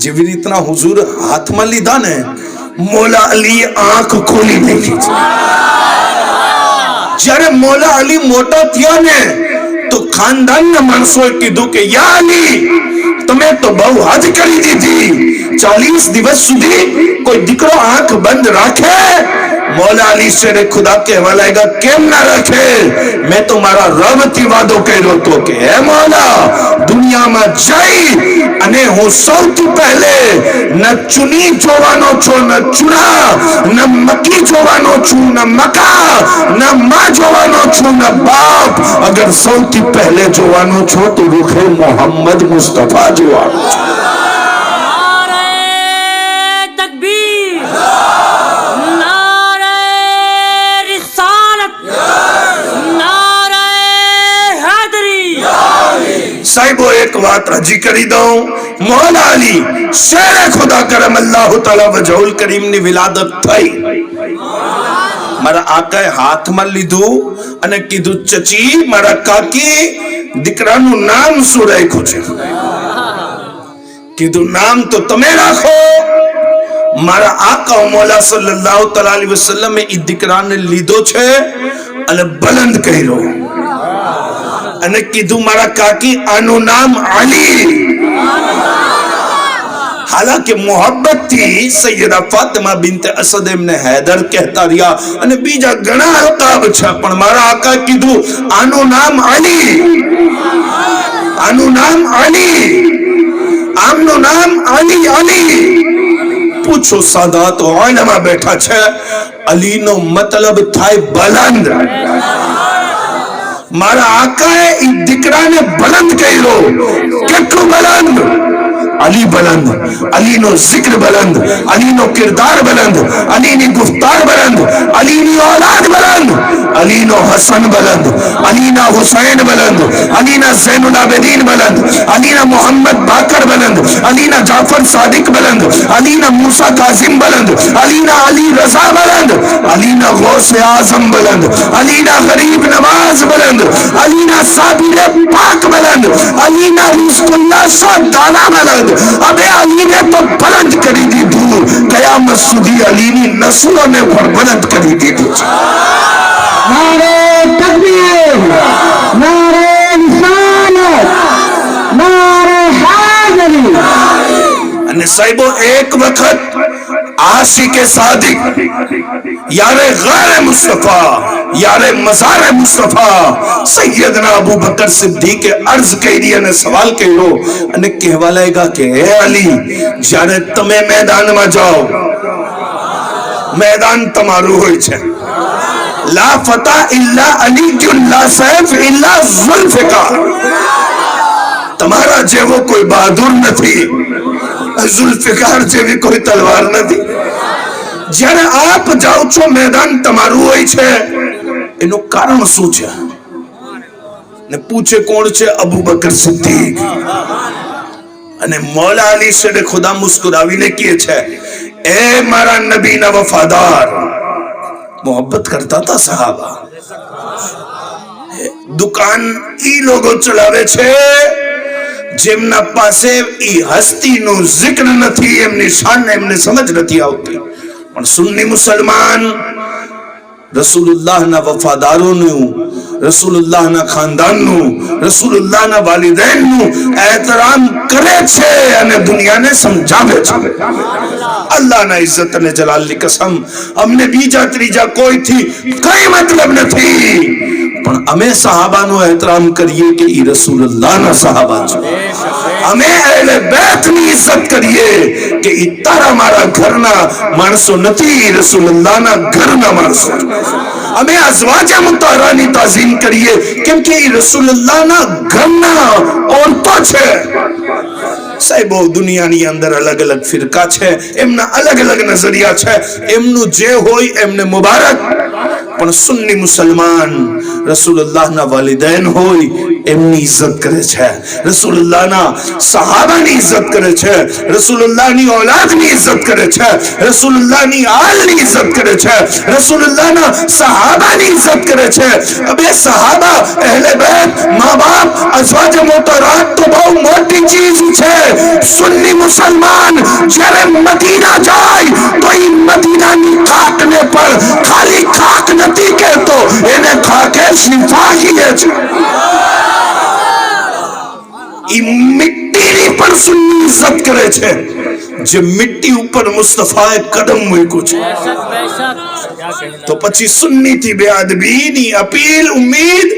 જેવી રીતના હુજૂર હાથમાં લીધા ને, મૌલા અલી આંખ ખોલી નાખી. જ્યારે મૌલા અલી મોટા થયા ને તો ખાનદાનના માણસોએ કીધું કે યા અલી, તમે તો બહુ હદ કરી દીધી. 40 દિવસ સુધી કોઈ દીકરો આંખ બંધ રાખે? મૌલા અલી શેરે ખુદા કહેવા લાગ્યા, કેમ ના રાખે? મેં તો મારા રબથી વાદો કર્યો હતો કે હે મૌલા, દુનિયામાં જઈ અને હું સૌથી પહેલે ન ચુની જોવાનો છું, ન ચુના, ન મકી જોવાનો છું, ન મકા, ન માં જોવાનો છું, ન બાપ. અગર સૌથી પહેલે જોવાનો છો તો રૂખે મોહમ્મદ મુસ્તફા જોવાનો છે. સાહેબો એક વાત હજી કરી દઉં, મૌલા અલી શેરે ખુદા કરમ અલ્લાહ તઆલા વજહુલ કરીમ ની વિલાદત થઈ. મારા આકાએ હાથમાં લીધું અને કીધું, ચચી, મારા કાકી, દીકરાનું નામ શું રાખ્યું છે? કીધું, નામ તો તમે રાખો. મારા આકા મૌલા સલ્લલ્લાહુ અલૈહિ વસલ્લમે ઈ દીકરાને લીધો છે અને બલંદ કર્યો અને કીધું, મારા કાકી, આનું નામ અલી. હાલાકી મોહબ્બત થી સૈયદા ફાતિમા બિન્તે અસદ એમને હૈદર કહેતા રહ્યા અને બીજા ઘણા અલકાબ છે, પણ મારા આકા કીધું, આનું નામ અલી, આનું નામ અલી, આમનું નામ અલી. અલી પૂછો, સાદાત ઉલમા બેઠા છે, અલી નો મતલબ થાય બલંદ. મારા આકાએ ઈ દીકરાને બલંદ કર્યો. કેટલું બલંદ? અલી બલંદ, અલીનો જિક્ર બલંદ, અલીનો કિરદાર બલંદ, અલીની ગુફતાર બલંદ, અલીની औलाद બલંદ, અલીનો હસન બલંદ, અલીના હુસૈન બલંદ, અલીના ઝૈનુલ આબેદીન બલંદ, અલીના મોહમ્મદ બાકર બલંદ, અલીના જાફર સાદિક બલંદ, અલીના મૂસા કાઝિમ બલંદ, અલીના અલી રઝા બલંદ, અલીના ગૌસે આઝમ બલંદ, અલીના ગરીબ નવાઝ બલંદ, અલીના સાબિર પાક બલંદ, અલીના રિઝ્કુલ્લાહ સાદાના બલંદ. અબે અલીને તો બલંદ કરી દીધું, કયામત સુધી અલીની નસ્લોને પણ બલંદ કરી દીધું છે. નારે તકબીર, નારે રિસાલત, નારે હાજરી. અને સાહેબો એક વખત આશિકે સાદિક યારે ગैर મુસ્તફા, યારે મઝાર મુસ્તફા સૈયદના અબુ બકર સિદ્દીકે અર્જ કરી અને સવાલ કર્યો અને કહેવા લાગ્યા કે હે અલી, જ્યારે તમે મેદાનમાં જાઓ, મેદાન તમારું હોય છે. લા ફતા ઇલ્લા અલી, લા સૈફ ઇલ્લા ઝુલ્ફિકાર. તમારા જેવો કોઈ બહાદુર નથી, ઝુલ્ફિકાર જેવી કોઈ તલવાર નથી. જ્યારે આપ જાઓ છો, મેદાન તમારું હોય છે. એનું કારણ શું છે? ને પૂછે કોણ છે? અબુ બકર સિદ્દીક. અને મૌલા અલી શેરે ખુદા મુસ્કુરાવીને કહે છે, એ મારા નબીના વફાદાર. મોહબ્બત કરતા હતા સાહબા. દુકાન ઈ લોકો ચલાવે છે જેમના પાસે ઈ હસ્તીનું જિક્ર નથી, એમની શાન એમને સમજ નથી આવતી. પણ સુન્ની મુસલમાન રસૂલુલ્લાહના વફાદારોનું, રસૂલુલ્લાહના ખાનદાનનું, રસૂલુલ્લાહના વાલિदैन એહતરામ કરે છે અને દુનિયાને સમજાવે છે. અલ્લાહના ઇઝ્ઝત અને જલાલની કસમ, અમને બીજા ત્રીજા કોઈથી કઈ મતલબ નથી, પણ અમે સહાબાનો એહતરામ કરીએ કે ઈ રસૂલુલ્લાહના સહાબા છે. અમે અહેલે બેતની ઇઝ્ઝત કરીએ કે ઈ તારા મારા ઘરના માણસો નથી, રસૂલુલ્લાહના ઘરના માણસો. અમે અઝવાજે મુતહરાની તાઝીમ કરીએ કેમ કે ઈ રસૂલુલ્લાહના ઘરના ઓરતો છે. સાહેબો, દુનિયાની અંદર અલગ અલગ ફિરકા છે, એમના અલગ અલગ નજરિયા છે, એમનું જે હોય એમને મુબારક. પણ સુન્ની મુસલમાન રસૂલુલ્લાહના વાલિदैन હોય એમની ઇજ્જત કરે છે, રસૂલુલ્લાહના સહાબાની ઇજ્જત કરે છે, રસૂલુલ્લાહની ઔલાદની ઇજ્જત કરે છે, રસૂલુલ્લાહની આલની ઇજ્જત કરે છે, રસૂલુલ્લાહના સહાબાની ઇજ્જત કરે છે. અબે સહાબા, અહેલે બેત, મા બાપ, અઝવાજ મોતરાત તો બહુ મોટી ચીજ છે. સુન્ની મુસલમાન જ્યારે મદીના જાય તો ઈ મદીનાની ખાકને પણ ખાલી ખાક નથી કહેતો, એને ખાકે શિફા કહે છે. ઈ મિટ્ટીની પણ સુન્ની ઇજ્જત કરે છે, જે મિટ્ટી ઉપર મુસ્તફાએ કદમ મૂક્યું છે. તો પછી સુન્ની થી બેઅદબીની અપીલ ઉમ્મીદ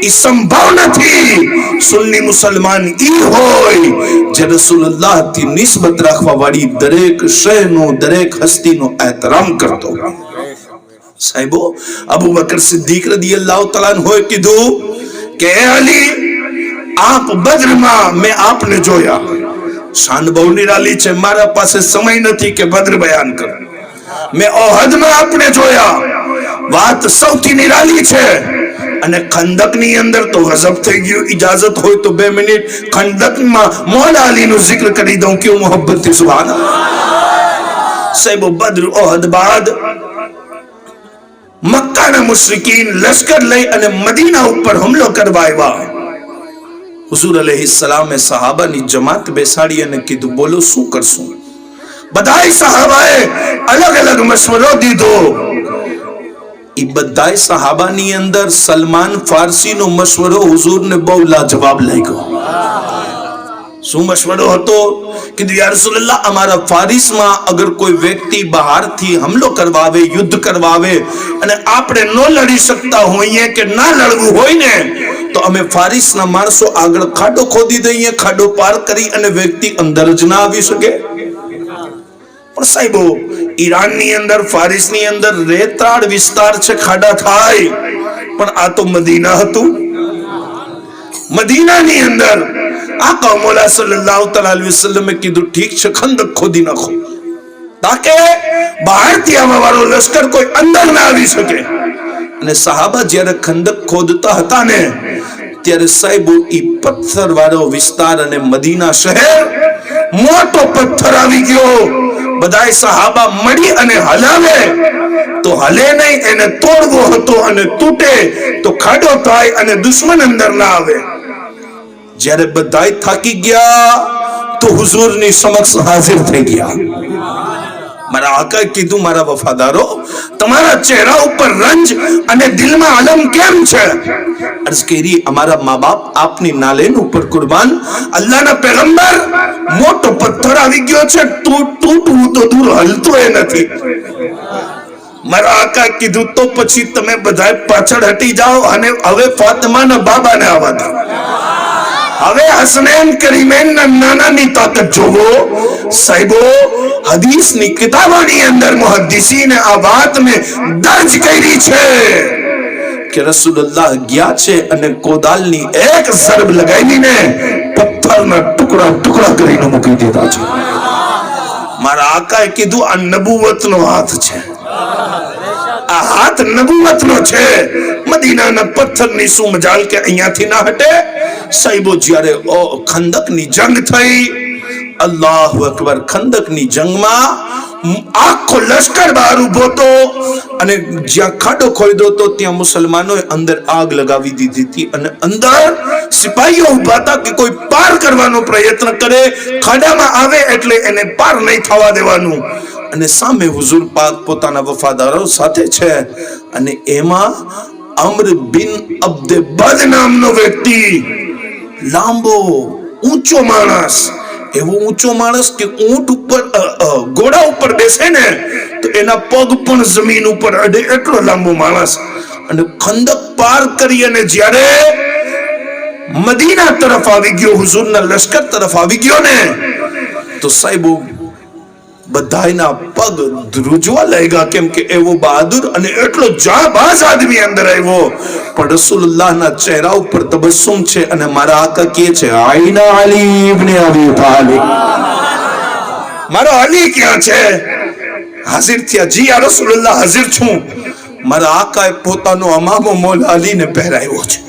ઈ સંભવ નથી. સુન્ની મુસલમાન ઈ હોય જે રસૂલુલ્લાહ થી નિસ્બત રાખવા વાળી દરેક શયનો, દરેક હસ્તીનો એહતરામ કરતો. સાહેબો, અબુ બકર સિદ્દીક રદિયલ્લાહુ તઆલા અન્હુએ કીધું કે એ અલી, આપ બદ્રમાં મેં આપને જોયા. શાન બહુ નિરાલી છે, મારા પાસે સમય નથી કે બદ્ર બયાન કરું. મેં ઓહદમાં આપને જોયા, વાત સૌથી નિરાલી છે. અને ખંદકની અંદર તો ગજબ થઈ ગયું. ઇજાજત હોય તો 2 મિનિટ ખંદકમાં મૌલા અલીનું જિક્ર કરી દઉં, ક્યું મોહબ્બતથી. સુભાનઅલ્લાહ. સાહેબો, બદ્ર ઓહદ બાદ મક્કાના મુશરિકીન લશ્કર લઈ અને મદીના ઉપર હુમલો કરવા આવ્યા. હુઝુર અલૈહિસ્સલામે સહાબાની જમાત બેસાડી અને કીધું, બોલો શું કરશું? બધાય સહાબાએ અલગ અલગ મશવરો દીધો. ઈ બધાય સહાબાની અંદર સલમાન ફારસીનો મશવરો હુઝુરને બહુ લાજવાબ લાગ્યો. શું મશવરો હતો? કીધું, યા રસૂલલ્લાહ, અમારા ફારિસમાં અગર કોઈ વ્યક્તિ બહારથી હુમલો કરવા આવે, યુદ્ધ કરવા આવે અને આપણે ન લડી શકતા હોઈએ કે ના લડવું હોય ને, તો અમે ફારિસના માણસો આગળ ખાડો ખોદી દઈએ, ખાડો પાર કરી અને વ્યક્તિ અંદર જ ના આવી શકે. પણ સાહેબો, ઈરાનની અંદર, ફારિસની અંદર રેતાળ વિસ્તાર છે, ખાડા થાય. પણ આ તો મદીના હતું. મદીનાની અંદર આકા મૌલા સલ્લલ્લાહુ અલૈહિ વસલ્લમે કીધું, ઠીક છે, ખંદક ખોદી નાખો, તાકે બહારથી આવવા વાળો લશ્કર કોઈ અંદર ના આવી શકે. અને સહાબા જ્યારે ખંદક ખોદતા હતા ને, ત્યારે સાહેબો, ઈ પથ્થર વાળો વિસ્તાર અને મદીના શહેર, મોટો પથ્થર આવી ગયો. બધાય સહાબા મળી અને હલાવે તો હલે નહીં, એને તોડવો હતો અને તૂટે તો ખાડો થાય અને દુશ્મન અંદર ના આવે. જ્યારે બધાય થાકી ગયા તો હુઝુરની સમક્ષ હાજર થઈ ગયા. મારા આકા કીધું, મારા વફાદારો, તમારા ચહેરા ઉપર રંજ અને દિલમાં અલમ કેમ છે? અર્ઝ કરી, અમારા મા બાપ આપની નાલેન ઉપર કુરબાન. અલ્લાહના પૈગંબર, મોટો પથ્થર આવી ગયો છે, તૂટવું તો દૂર, હલતો એ નથી. મારા આકા કીધું, તો પછી તમે બધાય પાછળ હટી જાઓ અને હવે ફાતિમાના બાબાને આવવા દો. હવે હસનૈન કરીમૈનના નાનાની તાકાત જોવો. સાહેબો, હદીસની કિતાબોની અંદર મુહદ્દિસીને આ વાતને દર્જ કરી છે કે રસૂલુલ્લાહ ગયા છે અને કોદાલની એક ઝરબ લગાવીને પથ્થરના ટુકડા ટુકડા કરીને મૂકી દીધા છે. મારા આકાએ કીધું, આ નબુવતનો હાથ છે, આ હાથ નબુવતનો છે. મદીનાના પથ્થરની શું મજાલ કે અહીંયાથી ના હટે. સાહેબો, જ્યારે ખંદકની જંગ થઈ અલ્લાહુ અકબર. ખંદકની જંગમાં આખો લશ્કર બહાર ઉભો તો અને જ્યાં ખાડો ખોદ્યો તો ત્યાં મુસલમાનોએ અંદર આગ લગાવી દીધી હતી અને અંદર સિપાહીઓ ઉભા હતા કે કોઈ પાર કરવાનો પ્રયત્ન કરે, ખાડામાં આવે એટલે એને પાર નહીં થવા દેવાનું. અને સામે હુઝુર પાક પોતાના વફાદારો સાથે છે અને એમાં અમ્ર બિન અબ્દે બદ નામનો વ્યક્તિ, લાંબો ઊંચો માણસ, એવો ઊંચો માણસ કે ઊંટ ઉપર ઘોડા ઉપર બેસે ને તો એના પગ પણ જમીન ઉપર અડે એટલો લાંબો માણસ. અને ખંદક પાર કરી અને જ્યારે મદીના તરફ આવી ગયો, હુઝુરના લશ્કર તરફ આવી ગયો ને તો સાહેબો બધાયના પગ ધ્રુજવા લાગ્યા, કેમ કે એવો બહાદુર અને એટલો જાબાઝ આદમી અંદર આવ્યો. પણ રસૂલુલ્લાહના ચહેરા ઉપર તબસ્સુમ છે અને મારા આકા કહે છે, આઈના અલી ઇબ્ને અબી તાલિબ, મારો અલી ક્યાં છે? હાજર થયા. જી યા રસૂલુલ્લાહ, હાજર છું. મારા આકાએ પોતાનો અમામો મોલા અલીને પહેરાવ્યો છે,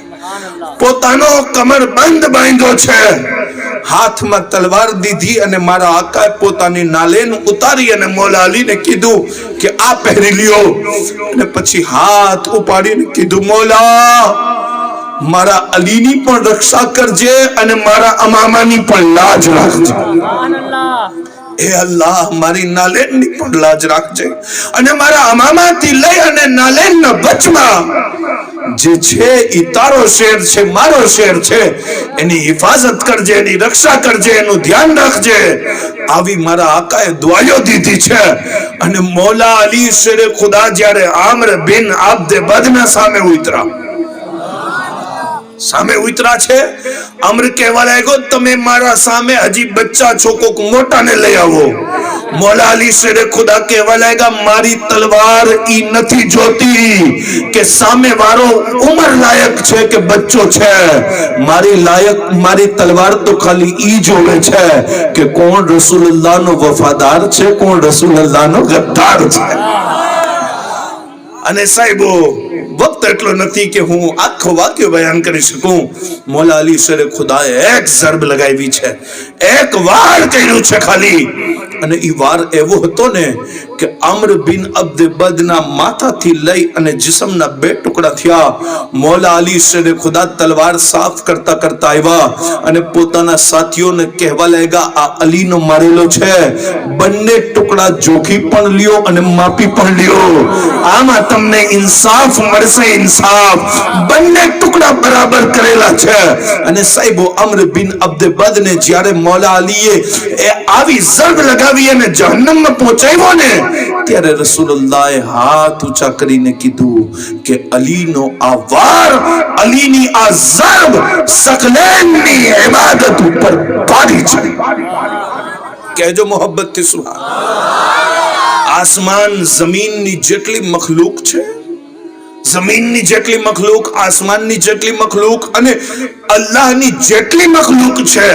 પોતાનો કમર બંધ બાંધ્યો છે, હાથમાં તલવાર દીધી અને મારા આકાએ પોતાની નાલેન ઉતારી અને મોલા અલીને કીધું કે આ પહેરી લ્યો. અને પછી હાથ ઉપાડીને કીધું, મોલા મારા અલીની પણ રક્ષા કરજે અને મારા અમામાની પણ લાજ રાખજે. એ અલ્લાહ, મારી નાલેનની પણ લાજ રાખજે અને મારા અમામાથી લઈ અને નાલેનના વચમાં જે છે ઈ તારો શેર છે, મારો શેર છે, એની હિફાજત કરજે, એની રક્ષા કરજે, એનું ધ્યાન રાખજે. આવી મારા આકાએ દુઆઓ દીધી છે. અને મૌલા અલી શેરે ખુદા જ્યારે આમ્ર બિન અબ્દે બદના સામે ઉતરા છે, અમ્ર કહેવા લાગ્યો, તમે મારા સામે હજી બચ્ચા છો, કોક મોટાને લઈ આવો. મૌલા અલી શેરે ખુદા કહેવા લાગ્યા, મારી તલવાર ઈ નથી જોતી કે સામે વાળો ઉમર લાયક છે કે બચ્ચો છે, મારી તલવાર તો ખાલી ઈ જોવે છે કે કોણ રસૂલુલ્લાહનો વફાદાર છે, કોણ રસૂલુલ્લાહનો ગદ્દાર છે. અને સાહેબો વક્ત એટલો નથી કે હું આખો વાક્ય બયાન કરી શકું. મૌલા અલી શેરે ખુદાએ એક ઝરબ લગાવી છે, એક વાર કર્યું છે ખાલી. અને ઈ વાર એવો હતો ને કે અમ્ર બિન અબ્દે બદના માથાથી લઈ અને જિસ્મના 2 ટુકડા થયા. મૌલા અલી શેરે ખુદા તલવાર સાફ કરતા કરતા આવ્યા અને પોતાના સાથીઓને કહેવા લાગ્યા, આ અલીનો મારેલો છે, બંને ટુકડા જોખી પણ લ્યો અને માપી પણ લ્યો, આમાં તમને ઇન્સાફ મળશે, ઇન્સાફ. બંને ટુકડા બરાબર કરેલા છે. અને સાહેબો અમ્ર બિન અબ્દે બદને જ્યારે મૌલા અલીએ આવી ઝરબ લગાવી અને જહન્નમમાં પહોંચાડ્યો ને ત્યારે રસૂલુલ્લાહે હાથ ઊંચા કરીને કીધું કે અલીનો આ વાર, અલીની આ ઝરબ સકલૈનની ઇબાદત ઉપર ભારી છે. કહેજો મોહબ્બતથી સુભાન. આસમાન જમીનની જેટલી મખલૂક છે, જમીનની જેટલી મખલૂક, આસમાનની જેટલી મખલૂક અને અલ્લાહની જેટલી મખલૂક છે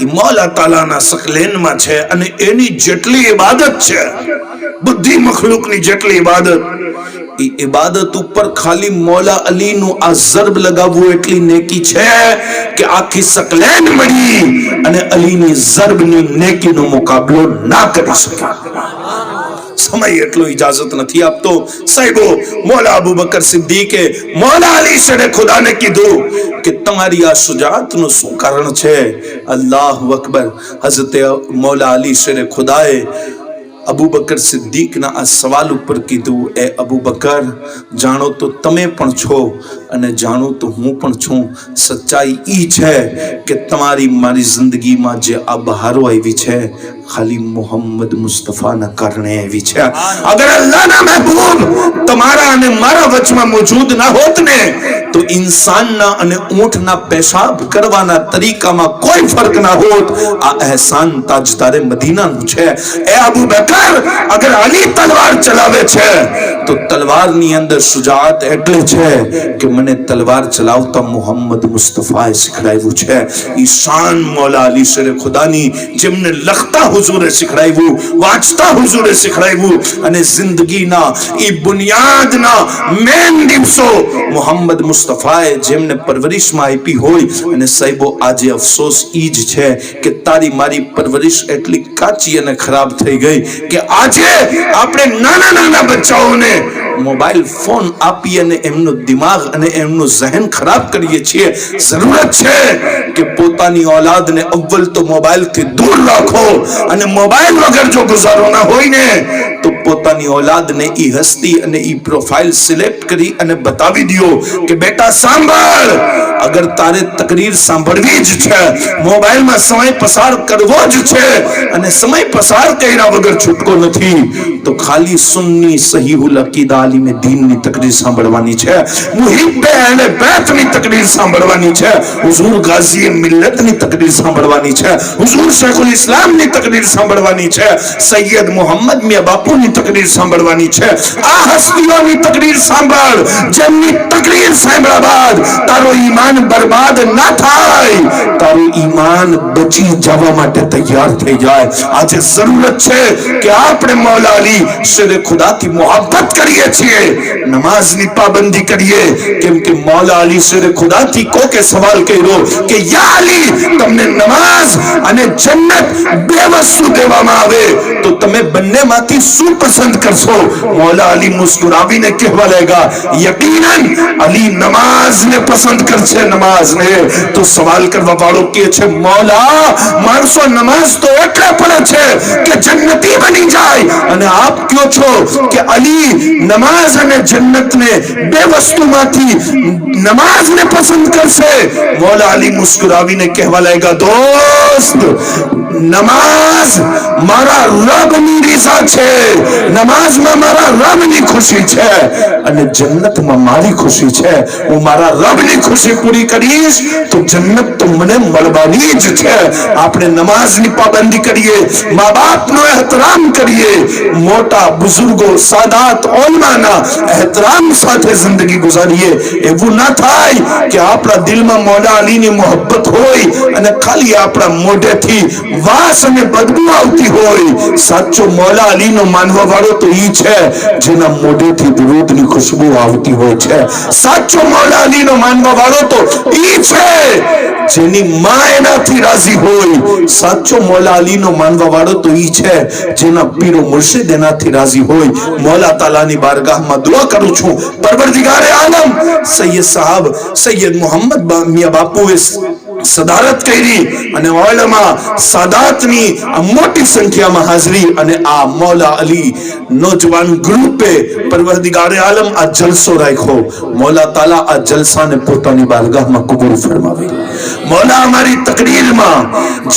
ઈ મૌલા તાલાના સકલેનમાં છે. અને એની જેટલી ઇબાદત છે, બધી મખલૂકની જેટલી ઇબાદત, ઈ ઇબાદત ઉપર ખાલી મૌલા અલીનું આ ઝરબ લગાવવું એટલી નેકી છે કે આખી સકલેન મળી અને અલીની ઝરબની નેકીનો મુકાબલો ના કરી શકે. સમય એટલો ઇજાજત નથી આપતો. સાહેબો મૌલા અબુ બકર સિદ્દીકે મૌલા અલી શેરે ખુદાને કીધું કે તમારી આ શુજાઅતનું શું કારણ છે? અલ્લાહુ અકબર. હઝરત મૌલા અલી શેરે ખુદાએ અબુ બકર સિદ્દીકના આ સવાલ ઉપર કીધું, એ અબુ બકર, જાણો તો તમે પણ છો અને જાણું તો હું પણ છું. સચ્ચાઈ ઈ છે કે તમારી મારી જિંદગીમાં જે આ બહારો આવી છે ખાલી મોહમ્મદ મુસ્તફાના કારણે આવી છે. અગર અલ્લાહના મહેબૂબ તમારા અને મારા વચમાં મોજૂદ ના હોત ને તો ઇન્સાનના અને ઊંટના પેશાબ કરવાના તરીકામાં કોઈ ફરક ના હોત. આ અહેસાન તાજદારે મદીનાનું છે. એ અબુ બકર, અગર અલી તલવાર ચલાવે છે તો તલવારની અંદર શુજાઅત એટલે છે કે મને તલવાર ચલાવતા મોહમ્મદ મુસ્તફાએ શીખડાવ્યું છે. ઈ શાન મૌલા અલી શેરે ખુદાની જેમને લખતા હુઝુરે શીખડાવ્યું, વાંચતા હુઝુરે શીખડાવ્યું અને જિંદગીના ઈ બુનિયાદના મેન દિવસો મોહમ્મદ મુસ્તફાએ જેમને પરવરિશમાં આપી હોય. અને સાહેબો આજે અફસોસ ઈ જ છે કે તારી મારી પરવરિશ એટલી કાચી અને ખરાબ થઈ ગઈ કે આજે આપણે નાના નાના બચ્ચાઓને મોબાઈલ ફોન આપી અને એમનો દિમાગ અને એમનું ઝહેન ખરાબ કરીએ છીએ. જરૂરત છે કે પોતાની औलादને અવ્વલ તો મોબાઈલથી દૂર રાખો અને મોબાઈલ વગર જો ગુજારો ના હોય ને તો પોતાની औलादને ઈ હસ્તી અને ઈ પ્રોફાઇલ સિલેક્ટ કરી અને બતાવી દો કે બેટા સાંભળ, અગર તારે તકરીર સાંભળવી જ છે, મોબાઈલમાં સમય પસાર કરવો જ છે અને સમય પસાર કર્યા વગર છૂટકો નથી, તો ખાલી સુન્ની સહીહુલ અકીદા આલિમે દીનની તકરીર સાંભળવાની છે, મુહિબ્બે અહલે બેતની તકરીર સાંભળવાની છે, હુઝુર ગાઝી મિલ્લતની તકરીર સાંભળવાની છે, હુઝુર શેખુલ ઇસ્લામની તકરીર સાંભળવાની છે, સૈયદ મોહમ્મદ મિયા બાપુની તકરીર સાંભળવાની છે. આ હસ્તીઓની તકરીર સાંભળ, જેમની તકરીર સાંભળ્યા બાદ તારો ઈમાન બરબાદ ના થાય, તારું ઈમાન બચી જવા માટે તૈયાર થઈ જાય. આજે જરૂરત છે કે આપણે મૌલા અલી શેરે ખુદાથી મોહબ્બત કરીએ છીએ, નમાઝની પાબંદી કરીએ, કેમ કે મૌલા અલી શેરે ખુદાથી કોકે સવાલ કર્યો કે યા અલી, તમને નમાઝ અને જન્નત બે વસ્તુ દેવામાં આવે તો તમે બંનેમાંથી શું પસંદ કરશો? મૌલા અલી મુસ્કુરાવીને કહેવા લાગ્યા, યકીનન અલી નમાઝને પસંદ કરશે, નમાઝને. તો સવાલ કરવા વાળો કહે છે, મૌલા માણસો નમાઝ તો એટલે પડે છે કે જન્નતી બની જાય, અને આપ કહો છો કે અલી નમાઝ અને જન્નતને બે વસ્તુમાંથી નમાઝને પસંદ કરશે. મૌલા અલી મુસ્કુરાવીને કહેવા લાગ્યા, દોસ્ત નમાઝ મારા રબની રીઝા છે, નમાઝમાં મારા રબની ખુશી છે અને જન્નતમાં મારી ખુશી છે. હું મારા રબની ખુશી પૂરી કરીશ તો જન્નત તો મને મળવાની જ છે. આપણે નમાઝની પાબંદી કરીએ, મા બાપનો એહતરામ કરીએ, મોટા બુઝુર્ગો સાદાત ઓલમાના એહતરામ સાથે જિંદગી ગુજારીએ. એવું ના થાય કે આપણા દિલમાં મૌલા અલીની મોહબ્બત હોય અને ખાલી આપણા મોઢેથી વાસ અને બદબુ આવતી હોય. સાચો મૌલા અલીનો માનવા વાળો તો ઈ છે જેના મોઢેથી દરૂદની ખુશ્બુ આવતી હોય છે. સાચો મૌલા અલીનો માનવા વાળો તો ઈ છે જેની માં એનાથી રાજી હોય. સાચો મૌલા અલીનો માનવા વાળો તો ઈ છે જેના પીરો મુર્શિદ એનાથી રાજી હોય. મૌલા તાલાની બારગાહમાં દુઆ કરું છું, પરવરદિગારે આલમ સૈયદ સાહેબ સૈયદ મોહમ્મદ મિયા બાપુએ સદારત કરી અને ઉલમા સાદાતની મોટી સંખ્યામાં હાજરી અને આ મૌલા અલી નોજવાન ગ્રુપે પરવરદિગારે આલમ આ જલસો રાખ્યો. મૌલા તાલા આ જલસાને પોતાની બારગાહમાં કબૂલ ફરમાવે. મૌલા અમારી તકરીરમાં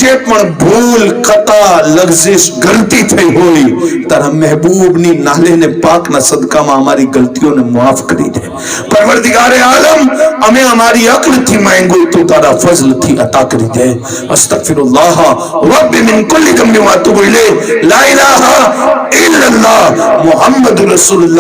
જે પણ ભૂલ ખતા લગઝિશ ગલતી થઈ હોય, તારા મહેબૂબની નાલેને પાકના સદકામાં અમારી ગલતીઓને માફ કરી દે. પરવરદિગારે આલમ અમે અમારી અક્લથી માંગ્યું તો તારા ફઝલથી અતા કરી દે. અસ્તગફિરુલ્લાહ રબ્બી મિન કુલ્લી દમ્બિ વ અતુબુ ઇલૈહ. લા ઇલાહા ઇલ્લલ્લાહ મુહમ્મદુર રસૂલુલ્લાહ.